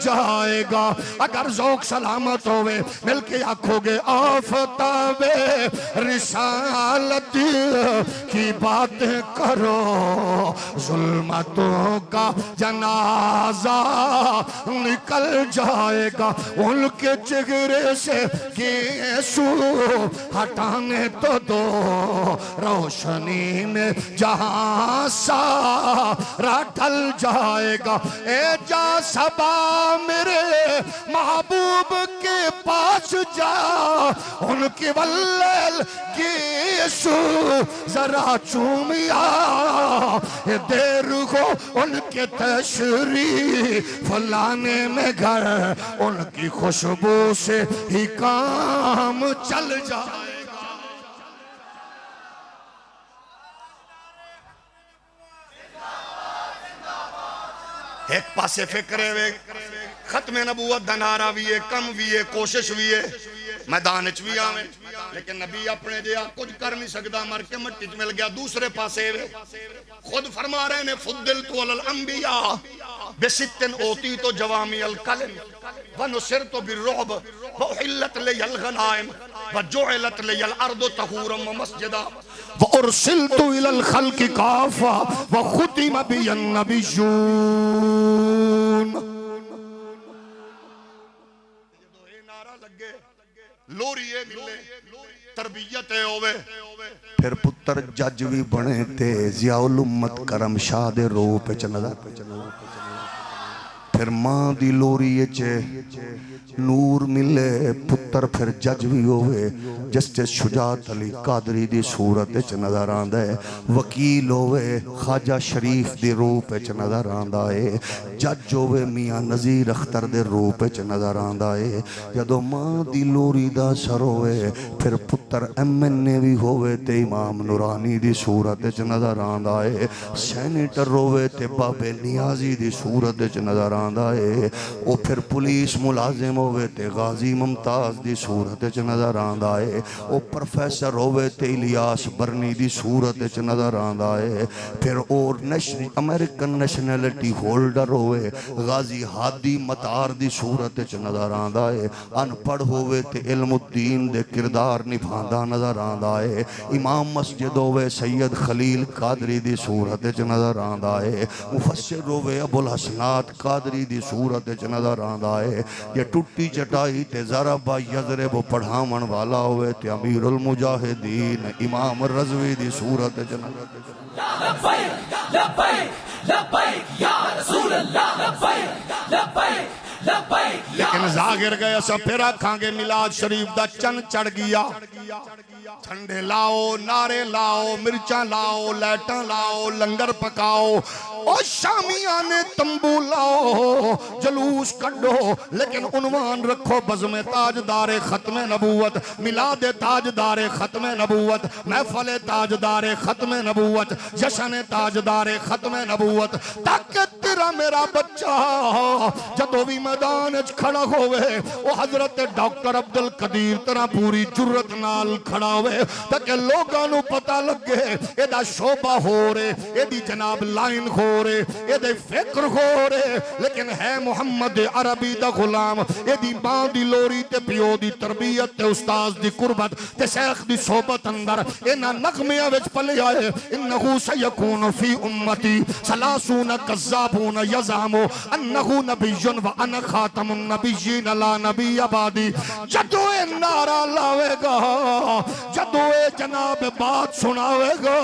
S2: जाएगा अगर ज़ौक़ सलामत होवे मिलके आखोगे आफताबे रिसालत की बातें करो जुल्मतों का जनाजा निकल जाएगा उनके चेहरे से केसू हटाने तो दो रोशनी में जहां सारा ढल जाएगा ए जा सबा मेरे महबूब के पास जा उनके वल्लल के यीशु जरा चूमिया देर को उनके तशरीफ लाने में घर उनकी खुशबू से ही काम चल जाए एक पासे फिक्र है खत्म नबूवत दा नारा भी है कम भी है कोशिश भी है मैदान च भी आवे लेकिन नबी अपने जिहा कुछ कर नहीं सकता मर के मट्टी च मिल गया दूसरे पासे खुद फरमा रहे ने फुद्दिलतु अलल अंबिया बिसित्तिन ओती तो जवामी अल कलिम व नुसिरतु बिर्रुब व उहिल्लत लियल गनाइम व जुइलत लियल अर्दु तहूरम व मस्जिदा व उरसिलतु इलल खल्क़ि काफ़ा व खुतिम बियन नबिय्यून लोरिए मिले तरबियत होवे
S1: फिर पुत्र जज भी बने ते ज़ियाउल उम्मत करम शाह दे रूप च नज़र
S2: फिर मां दी लोरी च नूर मिले पुत्र फिर जज भी होवे जस्टिस शुजात अली कादरी दी सूरत च नजर आंदा है वकील होवे ख्वाजा शरीफ दी रूप च नजर आंदा है जज होवे मियां नज़ीर अख्तर दे रूप च नजर आंदा है जदों मां दी लोरी दा सर होवे फिर पुत्र MNA भी होवे ते इमाम नूरानी दी सूरत च नजर आंदा है सैनेटर होवे ते बाबे नियाजी दी सूरत च नजर आंदा है ओ फिर पुलिस मुलाजिम होवे ते गाजी मुमताज दी सूरत च नजर आंदा है ओ प्रोफेसर होवे ते इलियास बरनी दी सूरत च नजर आंदा है फिर और अमेरिकन नेशनैलिटी होल्डर होवे गाजी हादी मतार दी सूरत च नजर आंदा है अनपढ़ होवे ते इल्मुद्दीन दे किरदार निभांदा नजर आंदा है इमाम मस्जिद होवे सैयद खलील कादरी दी सूरत च नजर आंदा है मुफस्सिर होवे अबुल हसनात कादरी दी सूरत च नजर आंदा है ये टुट्टी चटाई ते जरा बा यजरे वो पढ़ावन वाला होवे ते अमीरुल मुजाहिदीन इमाम रज़वी दी सूरत च
S3: लब्बैक लब्बैक लब्बैक या रसूल अल्लाह लब्बैक लब्बैक लब्बैक
S2: लेकिन जागिर गए असा फिर आखांगे मिलाद शरीफ दा चन चढ़ गया ठंडे लाओ नारे लाओ मिर्चा लाओ लाइटां लाओ लंगर पकाओ ओ शामिया ने तंबू लाओ जलूस कड्डो लेकिन उन्वान रखो बज़्म ताजदारे खत्म नबूवत मिलाद ताजदारे खत्म नबूवत महफल ताजदारे खत्म नबूवत जश्न ताजदारे खत्म नबूवत ताकि तेरा मेरा बच्चा जदों भी मैदान च खड़ा होवे ओ हजरत डॉक्टर अब्दुल कदीर तरह पूरी जुर्रत नाल खड़ा होवे ताकि लोगां नू पता लगे एदा शोभा हो रे एदी जनाब लाइन हो रे एदे फिक्र हो रे लेकिन है मुहम्मद अरबी दा गुलाम एदी मां दी लोरी ते पियो दी तरबियत ते उस्ताद दी कुर्बत ते शेख दी सोहबत अंदर इना नगमियां विच पलिया है इन्नहु सयकून फी उम्मती सलासून कज़्ज़ाबून यज़ामु अन्नहु नबियुन व अना खातमुन नबिय्यीन ला नबी अबादी जदों ए नारा लावेगा जदों ए जनाब बात सुनावेगा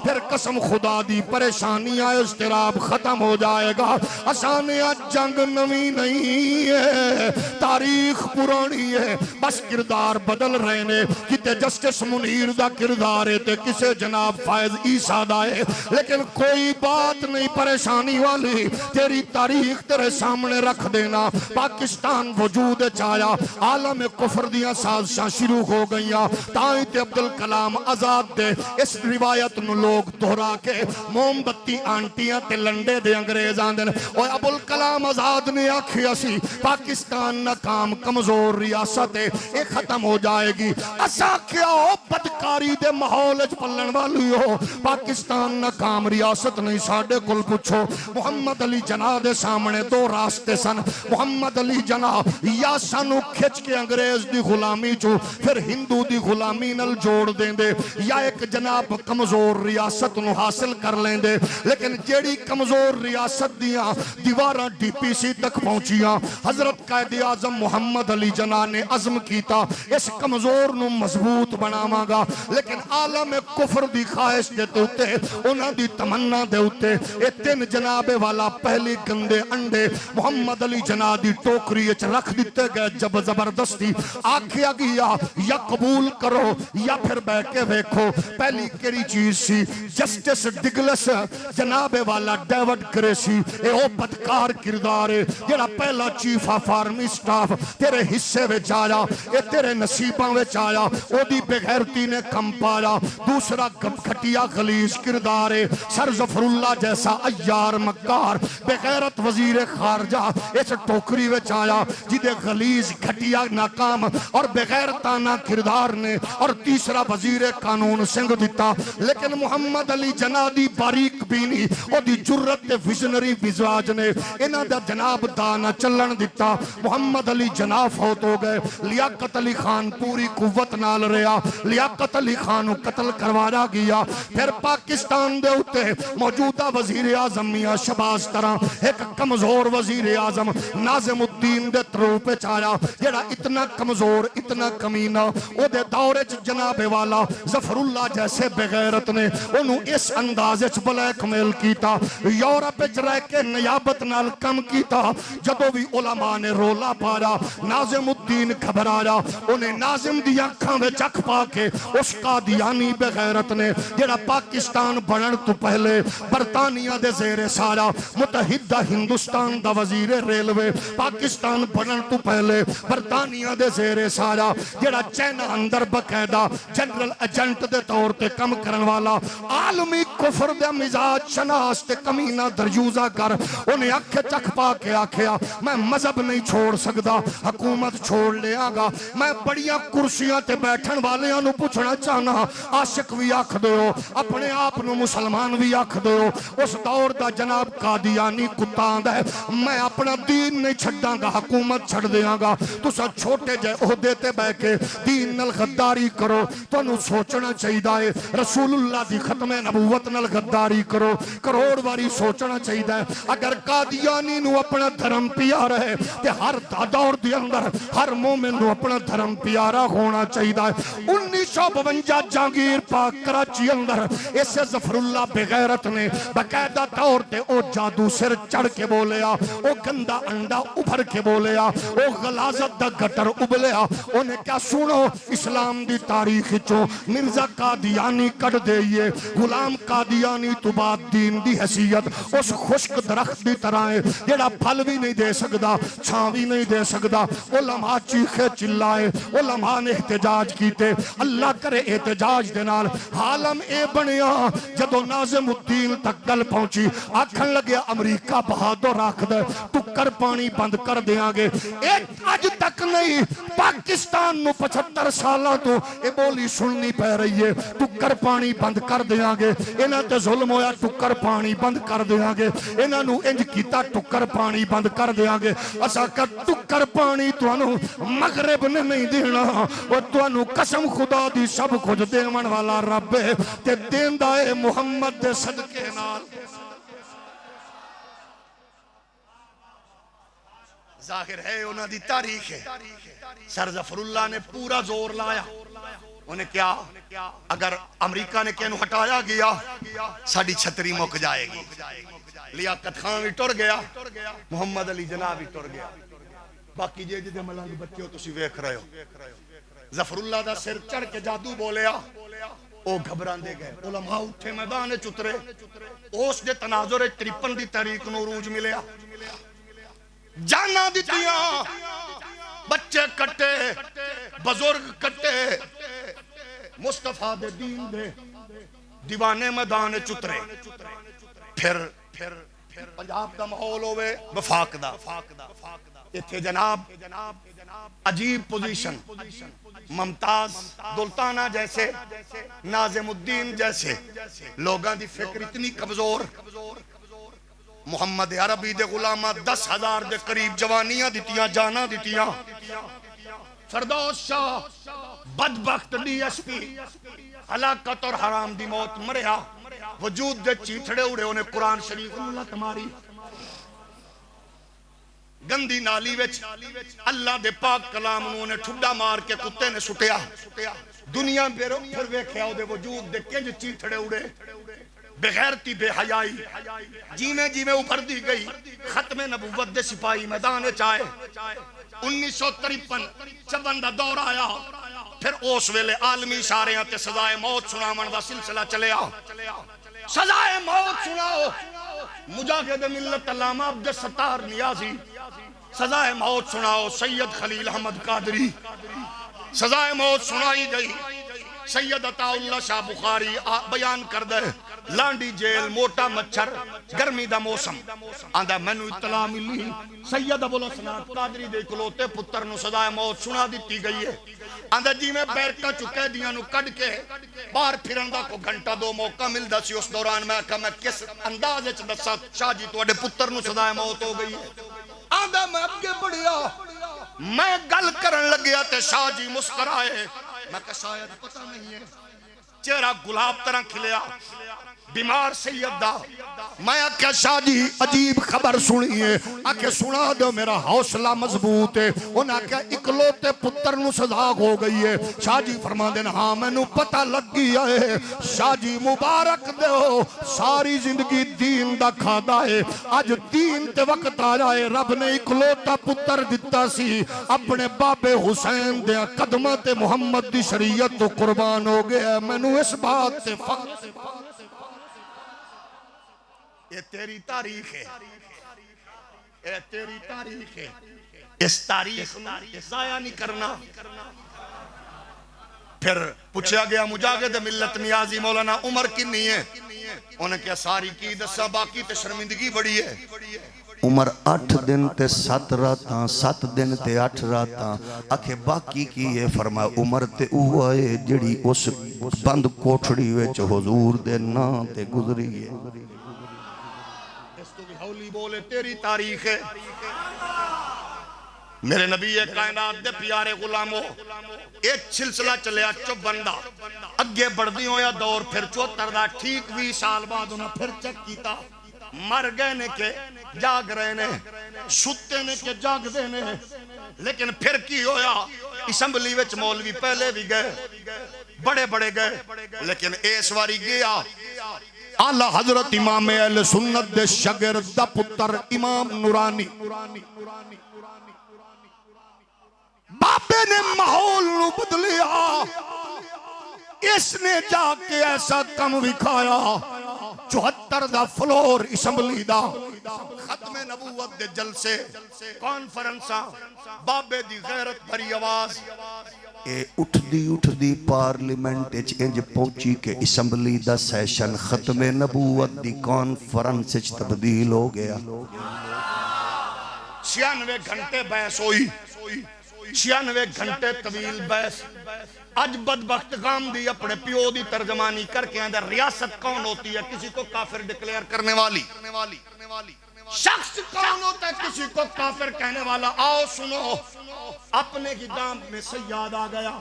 S2: फिर कसम खुदा दी परेशानियां इज़्तिराब खत्म हो जाएगा आसानियां जंग नवी नहीं है तारीख पुरानी है बस किरदार बदल रहे ने किते जस्टिस मुनीर दा किरदार है ते किसे जनाब फायज ईसा दा है लेकिन कोई बात नहीं परेशानी वाली तेरी तारीख तेरे सामने रख देना पाकिस्तान वजूद च आया आलम कुफर दियां साजिशां शुरू हो गईयां ताई ते अब्दुल कलाम आजाद दे इस रिवायत नु लोग दोहरा के मोमबत्ती आंटियां ते लंडे दे अंग्रेज आंदे ने ओए अब्दुल कलाम आजाद ने आखिया सी पाकिस्तान नाकाम कमजोर रियासत है ये खत्म हो जाएगी असा क्या हो बदकारी दे माहौल च पलन वाली हो पाकिस्तान नाकाम रियासत नहीं साडे कोल पूछो मुहम्मद अली जनाह दे सामने दो रास्ते सन मुहम्मद अली जनाह या सानू खिच के अंग्रेज दी गुलामी चो फिर हिंदू दी गुलामी नल जोड़ देंदे या एक जनाब कमजोर रियासत नु हासिल कर लेंदे लेकिन जेड़ी कमजोर रियासत दियां दीवारां DPC तक पहुंचियां हजरत कायदे आजम मुहम्मद अली जनाह ने अज़म कीता इस कमजोर नु मजबूत बनावांगा लेकिन आलम कुफर दी ख्वाहिश दे उत्ते उन्हां दी तमन्ना दे उत्ते ए तीन जनाबे वाला पहली गंदे अंडे मुहम्मद अली जनाह दी टोकरी च रख दिते गए जब जबरदस्ती आखिया गया या कबूल करो या फिर बैठ के देखो पहली केड़ी चीज सी जस्टिस डिगलस जनाबे वाला डेविड ग्रेसी ए ओ बदकार किरदार है जेड़ा पहला चीफ ऑफ आर्मी स्टाफ तेरे हिस्से विच आया ए तेरे नसीबां विच आया ओदी बेगैरती ने कम पाया दूसरा घटिया गलीज किरदार है सर जफरुल्लाह जैसा अय्यार मक्कार बेगैरत वजीर खारजा इस टोकरी विच आया जिदे गलीज घटिया नाकाम और बेगैरताना किरदार ने और तीसरा वजीर कानून सिंह दिता लेकिन मुहम्मद अली जनाह दी बारीक बीनी ओदी जुर्रत ते विजनरी विजवाज ने इन्हां दा जनाब दा ना चलन दिता मुहम्मद अली जनाह फौत हो गए लियाकत अली खान पूरी कुव्वत नाल रहा लियाकत अली खान कत्ल करवाया गया फिर पाकिस्तान दे उत्ते मौजूदा वजीर आजम मियां शहबाज तरह एक कमजोर वजीर आजम नाज़िमुद्दीन नाज़िमुद्दीन दे रूप च आया जेड़ा इतना कमजोर इतना कमीना ओदे दौरे च जनाब वाला ज़फरुल्लाह जैसे बेगैरत ने ओनू इस अंदाजे च ब्लैकमेल कीता यूरोप च रह के नियाबत नाल कम कीता जदों भी उलमा ने रोला पाया नाज़िमुद्दीन घबराया उन्हें नाज़िम दी अखां विच अख पा के उस कादियानी बेगैरत ने जेड़ा पाकिस्तान बनन तो पहले बरतानिया दे ज़ेरे सारा मुतहिदा हिंदुस्तान दा वजीर रेलवे पाकिस्तान बनन तो पहले बरतानिया दे ज़ेरे सारा जेड़ा चाइना अंदर बकायदा जनरल एजेंट दे तौर ते कम करन वाला आलमी कुफर दे मिजाज शनास ते कमीना दरयूजा कर उन्हें अख चख पा के आखिया मैं मजहब नहीं छोड़ सकदा हुकूमत छोड़ लियागा मैं बड़ियां कुर्सियां ते बैठन वालियां नु पूछना चाहना आशिक भी आख दो अपने आप नु मुसलमान भी आख दो उस दौर दा जनाब कादियानी कुत्ता आंदा है मैं अपना दीन नहीं छड्डांगा हुकूमत छड़ देंगा तुसा छोटे जे ओहदे ते बैठ के दीन नाल गद्दारी करो तुहानू सोचना चाहिदा है रसूलुल्लाह दी खत्मे नबूवत नाल गद्दारी करो करोड़ बारी सोचना चाहिदा है अगर कादियानी नु अपना धर्म प्यारा है ते हर दौर दे अंदर हर मोमिन नु अपना धर्म प्यारा होना चाहिदा है 1952 जहांगीर पाक कराची अंदर इस ज़फरुल्लाह बेगैरत ने बकायदा तौर ते ओ जादू सिर चढ़ के बोलिया ओ गंदा अंडा उभर के बोलिया ओ गलाजत दा गटर उबलिया उन्हें क्या सुनो इस्लाम दी तारीख चो मिर्जा कादियानी कट देइए गुलाम कादियानी तो बाद दीन दी हैसियत उस खुश्क दरख्त दी तरह है जेड़ा फल भी नहीं दे सकदा छां भी नहीं दे सकदा उलमा चीखे चिल्लाए उलमा ने एहतजाज कीते अल्लाह करे एहतजाज दे नाल हालम ए बनिया जदों नाज़िमुद्दीन तक गल पहुंची आखन लगे अमरीका बहादुर आखद टुक्कर पानी बंद कर देंगे अज तक नहीं पाकिस्तान नु 75 सालों तो ये बोली सुननी पै रही है टुक्कर पानी बंद कर देंगे इन्हां ते जुल्म होया टुक्कर पानी बंद कर देंगे इन्हां नु इंज कीता टुक्कर पानी बंद कर देंगे असा कर टुक्कर पानी तुहानू मगरिब ने नहीं देना और तुहानू कसम खुदा दी सब कुछ देवन वाला रब है ते देंदा है मुहम्मद दे सदके नाल जाहिर है उन्हां दी तारीख है सर ज़फरुल्लाह ने पूरा जोर लाया उन्हें क्या अगर अमेरिका ने कहनू हटाया गया साडी छतरी मुक जाएगी लियाकत खान भी टुर गया मुहम्मद अली जनाब भी टुर गया बाकी जे जिदे मलंग बच्चे हो तुसी वेख रहे हो ज़फरुल्लाह दा सिर चढ़ के जादू बोलिया ओ घबरांदे गए उलमा उठे मैदान च उतरे उस दे तनाजुर 53 दी तारीख नू रूज मिलिया जाना दितियां बच्चे कट्टे बुजुर्ग कट्टे मुस्तफा दे दीन दे दीवाने मैदान च उतरे फिर पंजाब दा माहौल होवे वफाक दा इत्थे जनाब अजीब पोजीशन मुमताज दुल्ताना जैसे नाज़िमुद्दीन जैसे लोगों की फिक्र इतनी कमजोर मुहम्मद अरबी दे गुलामा 10,000 दे करीब जवानियां दितियां जाना दितियां फरदौस शाह बदबख्त डीएसपी हलाकत और हराम दी मौत मरिया वजूद दे चीथड़े उड़े उन्हें कुरान शरीफ नूं लत मारी गंदी नाली विच अल्लाह दे पाक कलाम नूं उन्हें ठुड्डा मार के कुत्ते ने सुटिया दुनिया फिर वेख्या उहदे वजूद दे किंज चीथड़े उड़े बेगैरती बेहयाई जिमें जिमें उभरदी गई खत्मे नबूवत दे सिपाही मैदान च आए 1953 दा दौर आया फिर उस वेले आलमी इशारियां ते सजाए मौत सुनावन दा सिलसिला चलिया सजाए मौत सुनाओ मुजाहिद मिल्लत अल्लामा अब्दुल सत्तार नियाजी सजाए मौत सुनाओ सैयद खलील अहमद कादरी सजाए मौत सुनाई गई सैयद अताउल्लाह शाह बुखारी बयान कर दे लांडी जेल मोटा मच्छर गर्मी दा मौसम आंदा मैनू इतला मिली सैयद अबुल हसनात कादरी दे इकलौते पुत्र नु सजाए मौत सुना दी गई है आंदा जिवें बैरका चुके दियां नु कढ के बाहर फिरन दा को घंटा दो मौका मिलदा सी उस दौरान मैं आखा मैं किस अंदाज च दसा शाह जी तुहाडे पुत्र नु सजाए मौत हो गई है आंदा मैं अगे बढ़िया मैं गल करन लगया ते शाह जी मुस्कुराए मैं कहा शायद पता नहीं है चेहरा गुलाब तरह खिलिया बीमार सैयद दा मैं आख्या शाह जी अजीब खबर सुनिए आखे सुना दो मेरा हौसला मजबूत है उन्हें आख्या इकलौते पुत्र नु सजा हो गई है शाह जी फरमांदे ने हाँ मैनू पता लग गया है शाह जी मुबारक दो सारी जिंदगी दीन दा खादा है अज दीन ते वक्त आया है रब ने इकलौता पुत्र दिता सी अपने बाबे हुसैन दे कदमां ते मुहम्मद दी शरीयत तो कुर्बान हो गया मैनू इस बात ते फख्र ये तेरी तारीख है ये तेरी तारीख है इस तारीख जाया नहीं करना फिर पूछा गया मुजाहिद मिल्लत नियाजी मौलाना उम्र कितनी है उन्हें क्या सारी की दसा बाकी ते शर्मिंदगी बड़ी है
S1: उम्र 8 दिन ते 7 रातां 7 दिन ते 8 रातां आखे बाकी की है फरमा उम्र ते वो है जड़ी उस बंद कोठड़ी विच हुजूर दे नां ते गुजरी है
S2: हौली बोले तेरी तारीख है मेरे नबी कायनात दे प्यारे गुलामो एक सिलसिला चलिया चुबन दा अगे बढ़दी होया दौर फिर 74 दा ठीक 20 साल बाद उन्हें फिर चेक किया मर गए ने के जाग रहे ने सुते ने के जागदे ने लेकिन फिर की होया असैम्बली विच मौलवी पहले भी गए बड़े बड़े गए लेकिन इस बारी गया आला हजरत इमाम अहले सुन्नत दे शागिर्द दा पुत्र इमाम नूरानी बाबे ने माहौल नु बदलिया इसने जाके ऐसा कम विखाया 74 दा फ्लोर असैम्बली दा खत्मे नबूवत दे जलसे कॉन्फ्रेंसा बाबे दी गैरत भरी आवाज
S1: उठदी पार्लीमेंट इंज पहुंची के असैम्बली दा सैशन खत्मे नबूवत दी कॉन्फ्रेंस च तब्दील हो गया
S2: 96 घंटे बहस हुई 96 घंटे तवील बहस आज बदबख्त काम दी अपने पियो दी तर्जमानी करके अंदर रियासत कौन होती है किसी को काफिर डिक्लेयर करने वाली शख्स कौन होता है किसी को काफिर कहने वाला आओ सुनो अपने की दाम में सयाद आ गया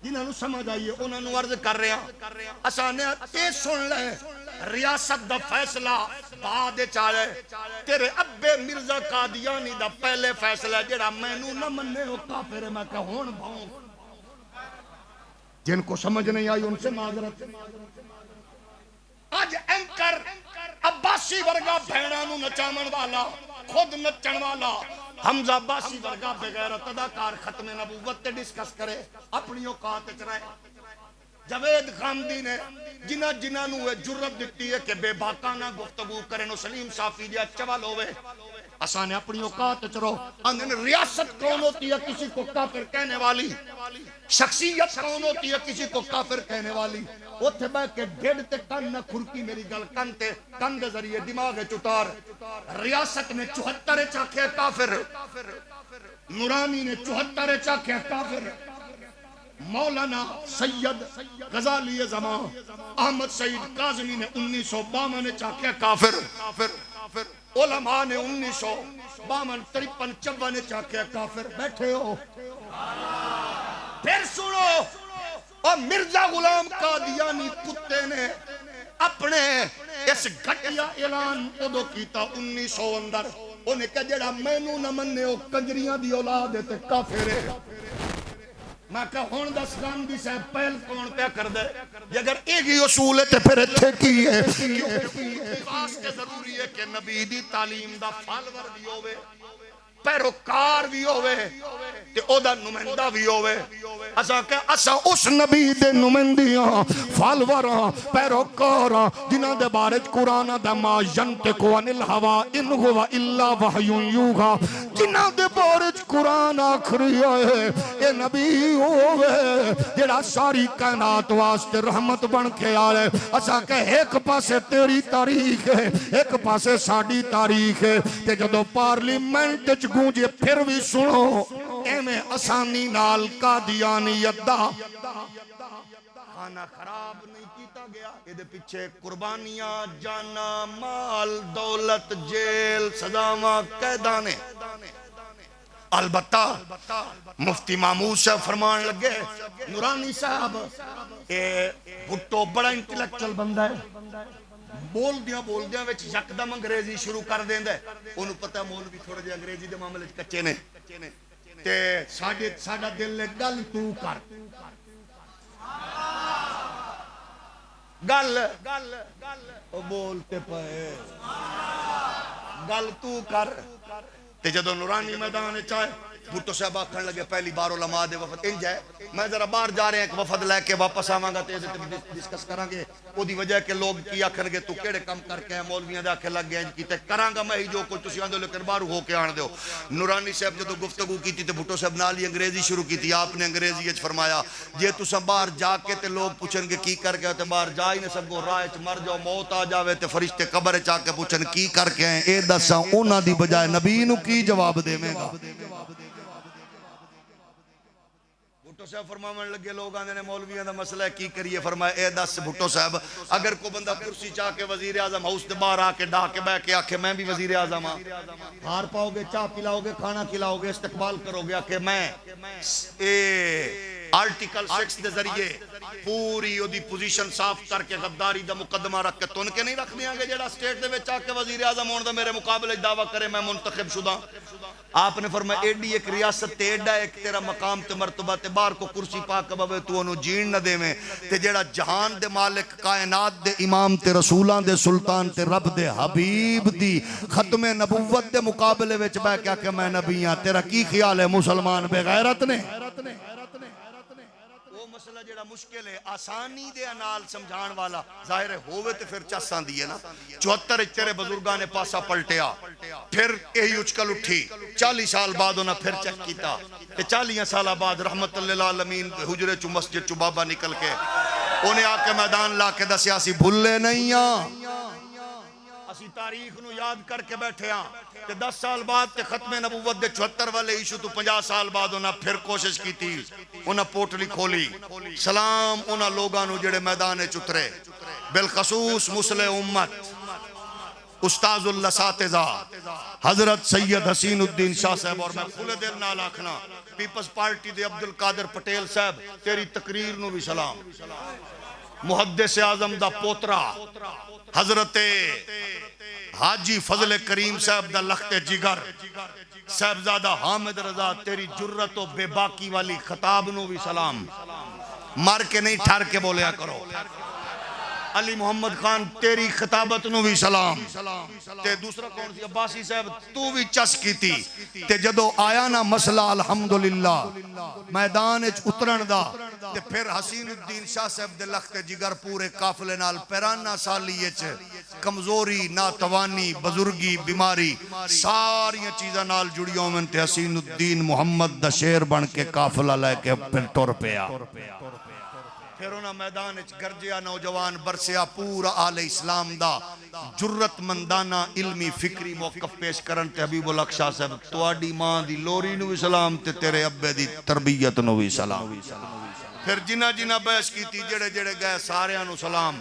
S2: जिन्होंने समझ आइए उन्होंने अर्ज कर रहा असाने ये सुन ले रियासत दा फैसला बाद चाले तेरे अब्बे मिर्जा कादियानी दा पहले फैसला जेड़ा मैनू ना मन्ने हो काफिर मैं कह हुण भाऊं जिनको समझ नहीं आई उनसे माजरत आज एंकर अब्बासी वर्गा भेड़ा नू नचावन वाला खुद नचण वाला हमजा अब्बासी वर्गा बेगैरत अदाकार खत्मे नबूवत ते डिस्कस करे अपनी औकात च रहे जवेद खामदी ने जिन्हां जिन्हां नू जुर्रत दिती है कि बेबाकाना गुफ्तगू करे नो सलीम साफी जिहा चवल होवे असा ने अपनी औकात च रहो अंदर रियासत कौन होती है किसी को काफिर कहने वाली शख्सियत कौन होती है किसी को काफिर कहने वाली उथे बैठ के ढिड ते कन न खुरकी मेरी गल कन ते कन दे जरिए दिमाग च उतार रियासत ने 74 चाखे काफिर नूरानी ने 74 चाखे काफिर मौलाना सैयद गजाली जमा अहमद सईद काज़मी ने 1952 ने चाखे काफिर उलमा ने 1952 53 54 ने चाखे काफिर बैठे हो फिर सुनो और मिर्जा गुलाम कादियानी कुत्ते ने अपने इस घटिया ऐलान उदो कीता 1900 अंदर उन्हें कहा जेड़ा मैनू न मन्ने ओ कंजरियां दी औलाद है ते काफिर है मैं कहा हुण दस गांधी साहब पहल कौन पे कर दे जे अगर एक ही उसूल है ते फिर इत्थे की है वास्ते जरूरी है कि नबी दी तालीम दा फॉलोअर भी होवे पैरोकार भी होवे ते ओदा नुमाइंदा भी होवे असा उस नबी दे नुमाइंदियां फॉलोअर पैरोकार जिन्हां दे बारे च कुरान दा मा यंतिकु अनिल हवा इन हुवा इल्ला वहयुन यूहा जिन्हां दे बारे च कुरान आखरी है ए नबी होवे जेड़ा सारी कायनात वास्ते रहमत बन के आए असा के एक पासे तेरी तारीख है एक पासे साडी तारीख है ते जदों पार्लीमेंट च गूंजे फिर भी सुनो एवें आसानी नाल कादियानियत दा खाना खराब नहीं कीता गया इहदे पीछे कुर्बानियां जाना माल दौलत जेल सजावां कैदां ने अलबत्ता मुफ्ती महमूद साहब फरमान लगे, नूरानी साहब ये भुट्टो बड़ा इंटेलेक्चुअल बंदा है, बोलदियां विच यकदम अंग्रेजी शुरू कर देंदा है। ओनू पता मौलवी थोड़े जे अंग्रेजी दे मामले च कच्चे ने ते साडा दिल ने गल तू कर, गल ओ बोलते पे गल तू कर। ते जदों नूरानी मैदान चाहे भुट्टो साहब आखन लगे पहली बार उलमा दे वफद इंज है, मैं जरा बाहर जा रहे हैं, एक वफद लैके वापस आवांगा ते डिस्कस करांगे। ओदी वजह के लोग की आखणगे तू केड़े काम करके आया, मौलवियां दे आखे लग गया इंज कीते करांगा मैं ही जो कुछ तुसीं आंदे, लेकिन बाहर होके आण दिओ। नूरानी साहब जदों गुफ्तगू कीती ते भुट्टो साहब नाल ही अंग्रेजी शुरू कीती। आपने अंग्रेजी विच फरमाया जे तुसां बाहर जाके ते लोग पुछणगे की करके आए ते बाहर जा ही नहीं सको, राह च मर जाओ, मौत आ जावे ते फरिश्ते कब्र च आके पुछण की करके आए, ए दसां उन्हां दी बजाय नबी नूं की जवाब देवेगा। भुट्टो साहब फरमावन लगे लोग आंदे ने मौलवियां दा मसला है की करिए, फरमाया ए दस भुट्टो साहब अगर कोई बंदा कुर्सी चाह के वजीर आजम हाउस दे बाहर आके डा के बैठ के आखे मैं भी वजीर आजम हां, हार पाओगे, चाह पिलाओगे, खाना खिलाओगे, इस्तकबाल करोगे, आखे मैं ए आर्टिकल 6 के जरिए पूरी ओदी पोजीशन साफ करके गद्दारी दा मुकदमा रख के तुन के नहीं रख देंगे जेड़ा स्टेट दे विच आके वजीर आजम होने दा मेरे मुकाबले दावा करे मैं मुंतखब शुदा। आपने फरमाया एडी एक रियासत ते एडा एक तेरा मकाम ते मर्तबा ते बाहर को कुर्सी पा के बवे तू ओनू जीण न देवे ते जेड़ा जहान दे मालिक कायनात दे इमाम ते रसूलां दे सुल्तान ते रब दे हबीब दी खत्मे नबुव्वत दे मुकाबले विच बैठ के आके मैं नबी हां, तेरा की ख्याल है मुसलमान बेगैरत ने? मसला जेड़ा मुश्किल है आसानी दे नाल समझाण वाला जाहिर है होवे ते फिर चस आंदी है ना। 74 तेरे बुजुर्गां ने पासा पलटिया, फिर यही उछकल उठी, 40 साल बाद उन्हें फिर चेक किया ते 40 साल बाद रहमतुल लिल आलमीन हुजरे चु मस्जिद चु बाबा निकल के उन्हें आके मैदान ला के दसिया सी भुल्ले नहीं हां, असी तारीख नू याद करके बैठे हां ते 10 साल बाद ते खत्मे नबुव्वत दे 74 वाले इशू तो 50 साल बाद उन्हें फिर कोशिश की थी, उन्हें पोटली खोली। सलाम उन्हें लोगों नू जेड़े मैदान च उतरे, बिलखसूस मुसले उम्मत उस्ताजुल लसातिज़ा हजरत सैयद हसीनुद्दीन शाह साहब, और मैं खुले दिल नाल आखना पीपल्स पार्टी दे अब्दुल कादिर पटेल साहब तेरी तकरीर नू भी सलाम। मुहद्दिस आजम दा पोतरा हजरत हाजी फजल करीम साहब दा लखते जिगर साहबजादा हामिद रजा तेरी जुर्रत और बेबाकी वाली खिताब नू भी सलाम। मर के नहीं ठहर के बोलिया करो। अली मोहम्मद खान तेरी खिताबत नू भी सलाम। ते दूसरा कौन सी अब्बासी साहब तू भी चस की थी ते जदों आया ना मसला अल्हम्दुलिल्लाह मैदान विच उतरन दा ते फिर हसीनुद्दीन शाह साहब दे लखते जिगर पूरे काफले नाल पैराना साली विच कमजोरी नातवानी बुजुर्गी बीमारी सारियां चीज़ां नाल जुड़ियां होवन ते हसीनुद्दीन मुहम्मद दा शेर बन के काफला लेके फिर टुर पिया। फिर उन्हें मैदान गरजिया नौजवान बरसिया पूरा आले इस्लाम दा जुर्रतमंदाना इल्मी फिक्री मौकफ पेश करन ते हबीबुल हक शाह साहब तुहाडी मां दी लोरी नू भी सलाम ते तेरे अब्बे दी तरबियत नू भी सलाम। फिर जिन्ना जिन्ना बहस की जेड़े जेड़े गए सारियां नू सलाम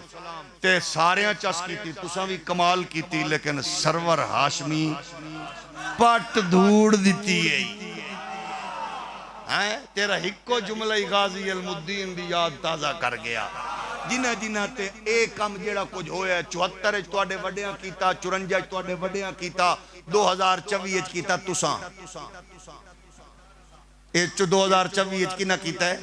S2: ते सारियां चस की तुसां भी कमाल की, लेकिन सरवर हाशमी पट धूड़ दिती है। तेरा हिको जुमला ही गाजी अलमुद्दीन दी याद ताज़ा कर गया। जिन्हां जिन्हां ते एक काम जेड़ा कुछ होया 74 च तुहाडे वड्डियां कीता, 54 च तुहाडे वड्डियां कीता, 2024 च कीता तुसां। ए 2024 च किना कीता है?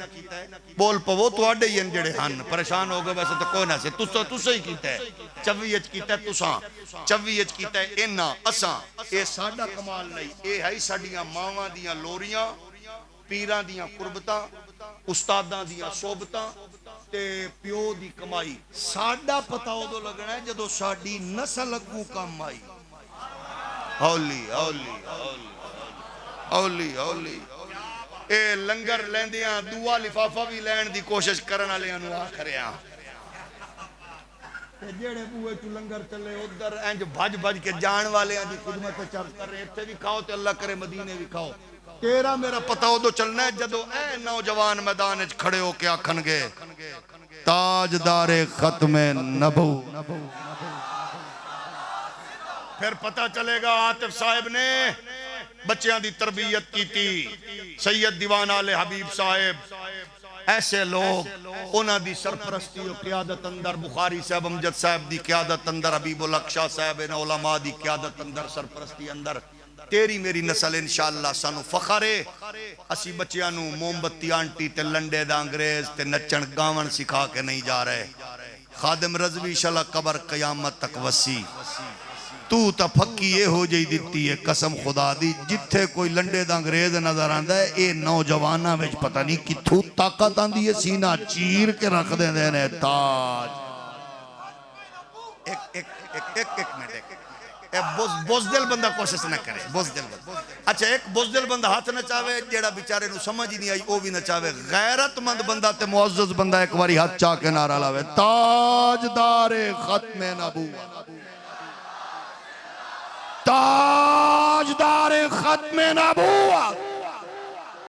S2: बोल पवो तुहाडे ही जेड़े हन परेशान हो गए वैसे तो कोई ना से तुसा ही कीता है। 24 च कीता तुसां, 24 च कीता इन्हां असां। ए साडा कमाल नहीं, ए है साडियां मावां दियां लोरियां, पीरां दियां कुर्बतां, उस्तादां दियां सोबतां ते प्यो दी कमाई। साडा पता उदों लगना है जदों साडी नस्ल अग्गू कम आई। हौली हौली हौली हौली हौली ए लंगर लैंदियां दूआ लिफाफा भी लैण दी कोशिश करन वालियां नूं आखरिया ते जेड़े बूए चू लंगर चले उधर इंज भज भज के जान वालियां दी खिदमत चल कर रहे। इत्थे भी खाओ ते अल्लाह करे मदीने भी खाओ। तेरा मेरा पता उदो चलना है जदों ए नौजवान मैदान विच खड़े होके आखणगे ताजदारे खत्मे नबू। फिर पता चलेगा आतिफ साहब ने बच्चों की तरबियत की थी। सैयद दीवान आले हबीब साहेब ऐसे लोग उन्हों की सरपरस्ती और क्यादत अंदर बुखारी साहब अमजद साहब की क्यादत अंदर हबीबुल हक शाह साहब इन उलमा की क्यादत अंदर सरपरस्ती अंदर तेरी मेरी नस्ल इंशाअल्लाह सानू फखर है। असी बच्चों को मोमबत्ती आंटी ते लंडे दा अंग्रेज ते नचन गावन सिखा के नहीं जा रहे। खादिम रजवी शला कबर कयामत तक वसी तू तो फक्की ये हो जी दी है कसम खुदा दी। जिथे कोई लंडे दा अंग्रेज नजर आता है ये नौजवानों में पता नहीं किथों ताकत आती है सीना चीर के रख देंदे ने ताज। एक एक एक एक एक मिनट बुजदिल बंदा कोशिश ना करे बुजदिल बंदा। अच्छा एक बुजदिल बंदा हाथ नचावे जेड़ा बेचारे नु समझ ही नहीं आई वो भी नचावे। गैरतमंद बंदा ते मुअज्जज बंदा एक बारी हाथ चा के नारा लावे ताजदारे खत्मे नबूवत ताजदारे खत्मे नबूवत